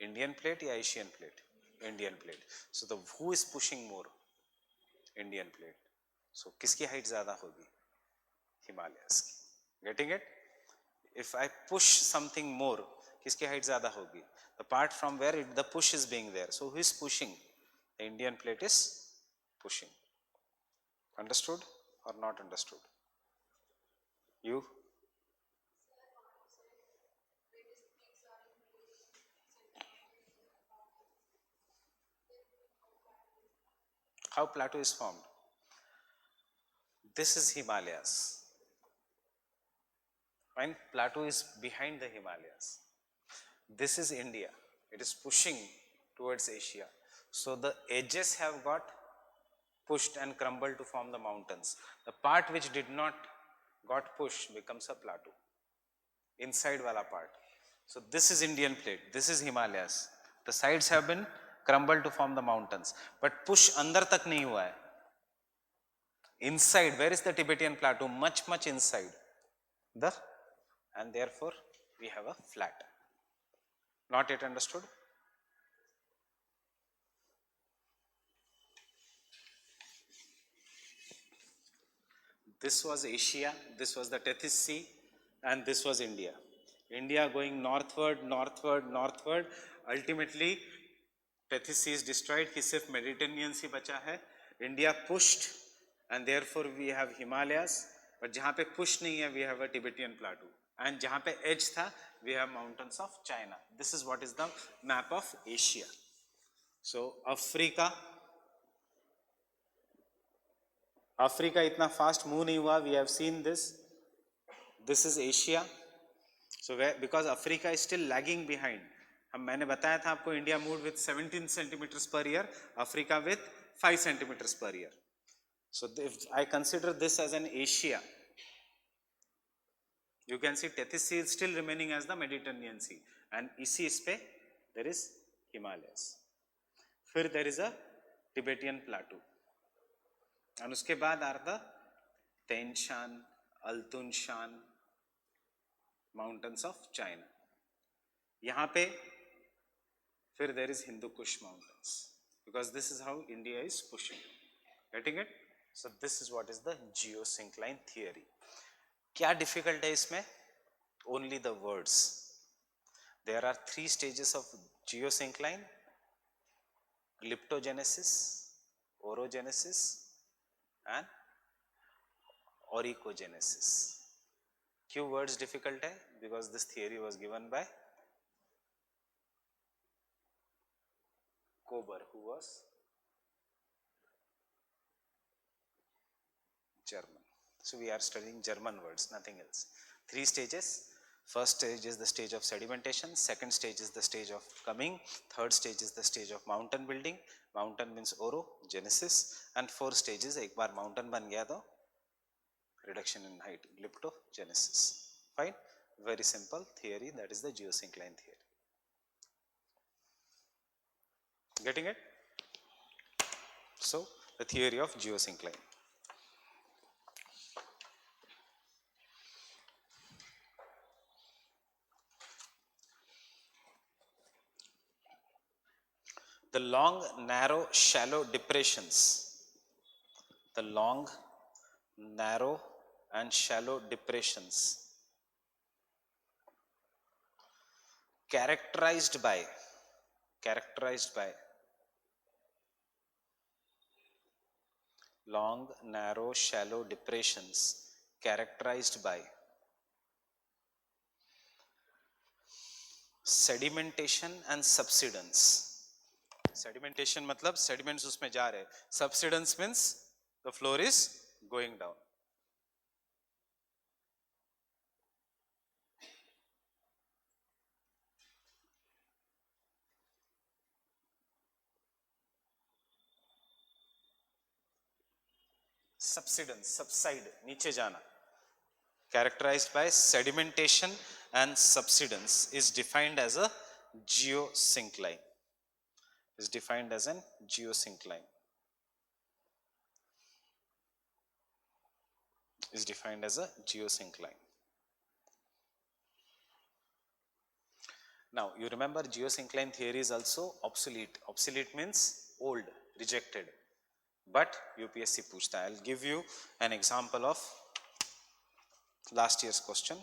Indian plate या Asian plate? Indian plate. So the who is pushing more? Indian plate. So किसकी height ज्यादा होगी? हिमालयस की. Getting it? If I push something more, किसकी height ज्यादा होगी? The part from where the push is being there. So who is pushing? The Indian plate is pushing. Understood or not understood? You? How plateau is formed? This is Himalayas. Fine, plateau is behind the Himalayas. This is India. It is pushing towards Asia. So the edges have got pushed and crumbled to form the mountains. The part which did not got pushed becomes a plateau. Inside wala part. So this is Indian plate. This is Himalayas. The sides have been crumbled to form the mountains. But push andar tak nahi hua hai. Inside, where is the Tibetan plateau? Much, much inside. And therefore we have a flat. Not yet understood? This was Asia, this was the Tethys Sea, and this was India. India going northward, northward, northward. Ultimately, Tethys Sea is destroyed, कि सिर्फ Mediterranean Sea बचा है. India pushed, and therefore we have Himalayas. But जहाँ पे push नहीं है, we have a Tibetan plateau. And जहाँ पे edge था, we have mountains of China. This is what is the map of Asia. So Africa इतना fast move नहीं हुआ. We have seen this. This is Asia. So because Africa is still lagging behind. मैंने बताया था आपको, India moved with 17 centimeters per year, Africa with 5 centimeters per year. So if I consider this as an Asia, you can see Tethys Sea is still remaining as the Mediterranean Sea, and इसी इस पे there is Himalayas. फिर there is a Tibetan plateau, and उसके बाद are the Tian Shan, Altun Shan, mountains of China. यहाँ पे फिर there is Hindu Kush mountains, because this is how India is pushing. Getting it? So this is what is the geosyncline theory. क्या difficult है इसमें? Only the words. There are 3 stages of geosyncline: glyptogenesis, orogenesis, and oricogenesis. क्यों words difficult है? Because this theory was given by Kober, who was German. So we are studying German words, nothing else. 3 stages. First stage is the stage of sedimentation, second stage is the stage of coming, third stage is the stage of mountain building. Mountain means orogenesis, and fourth stage is एक बार mountain बन गया तो reduction in height, glyptogenesis. Fine, very simple theory, that is the geosyncline theory. Getting it? So the theory of geosyncline. The long, narrow, shallow depressions, the long, narrow and shallow depressions characterized by long, narrow, shallow depressions characterized by sedimentation and subsidence. Sedimentation मतलब sediments उसमें जा रहे, subsidence means the floor is going down. Subsidence, subside, नीचे जाना, characterized by sedimentation and subsidence, is defined as a geosyncline. Is defined as an geosyncline. Is defined as a geosyncline. Now you remember geosyncline theory is also obsolete. Obsolete means old, rejected. But UPSC पूछता है. I'll give you an example of last year's question.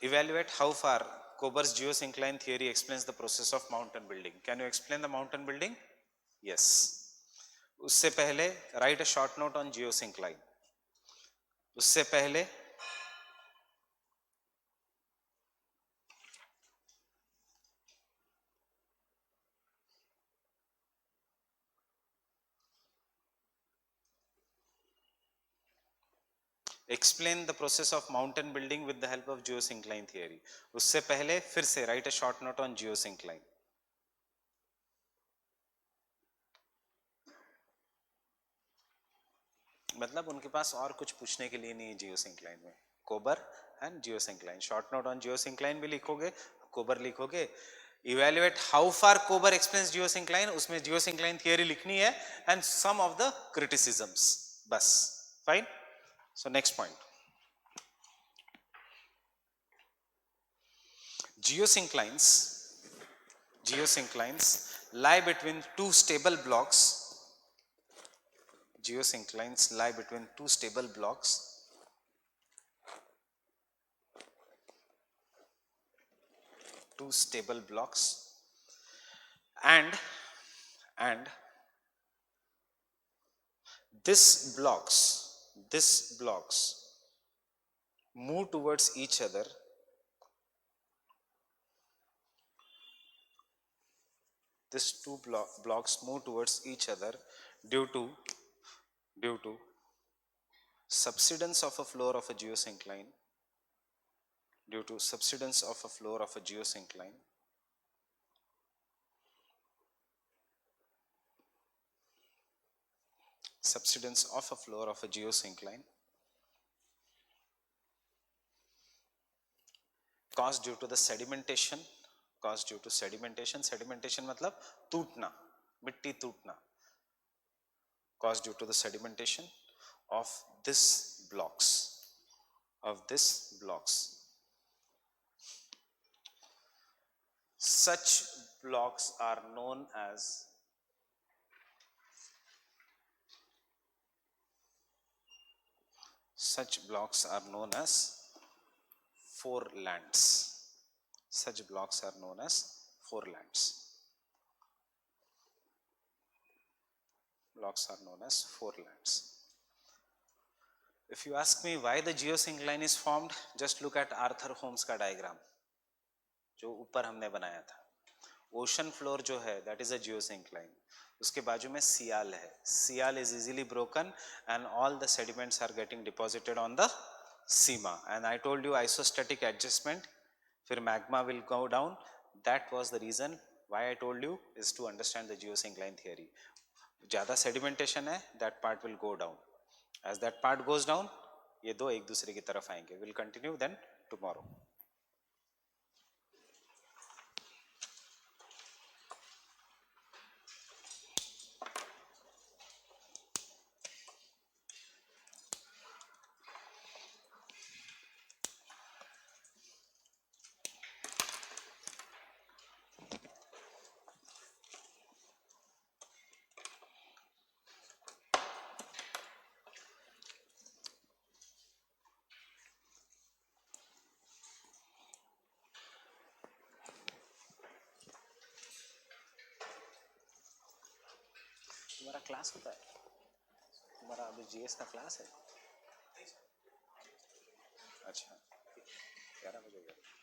Evaluate how far Kober's geosyncline theory explains the process of mountain building. Can you explain the mountain building? Yes. उससे पहले write a short note on geosyncline. उससे पहले explain the process of mountain building with the help of geosyncline theory. उससे पहले फिर से write a short note on geosyncline. मतलब उनके पास और कुछ पूछने के लिए नहीं है जियोसिंक्लाइन में. Kober and geosyncline. Short note on geosyncline भी लिखोगे, कोबर लिखोगे. Evaluate how far Kober explains geosyncline, उसमें जियोसिंक्लाइन थियरी लिखनी है and some of the criticisms, बस. Fine. So next point, geosynclines lie between two stable blocks. Geosynclines lie between two stable blocks and this blocks move towards each other blocks move towards each other due to subsidence of a floor of a geosyncline, caused due to the sedimentation, sedimentation मतलब टूटना, मिट्टी टूटना, caused due to the sedimentation of this blocks. Such blocks are known as forelands. Such blocks are known as forelands. If you ask me why the geosyncline is formed, just look at Arthur Holmes का diagram जो ऊपर हमने बनाया था. Ocean floor जो है that is a geosyncline. उसके बाजू में सियाल है. सियाल is easily broken and all the sediments are getting deposited on the Seema. And I told you isostatic adjustment, फिर magma will go down. That was the reason why I told you is to understand the geosyncline theory. ज़्यादा sedimentation है, that part will go down. As that part goes down, ये दो एक दूसरे की तरफ आएंगे. We'll continue then tomorrow. तुम्हारा क्लास होता है, तुम्हारा अभी जीएस का क्लास है. अच्छा. 11 बजे गए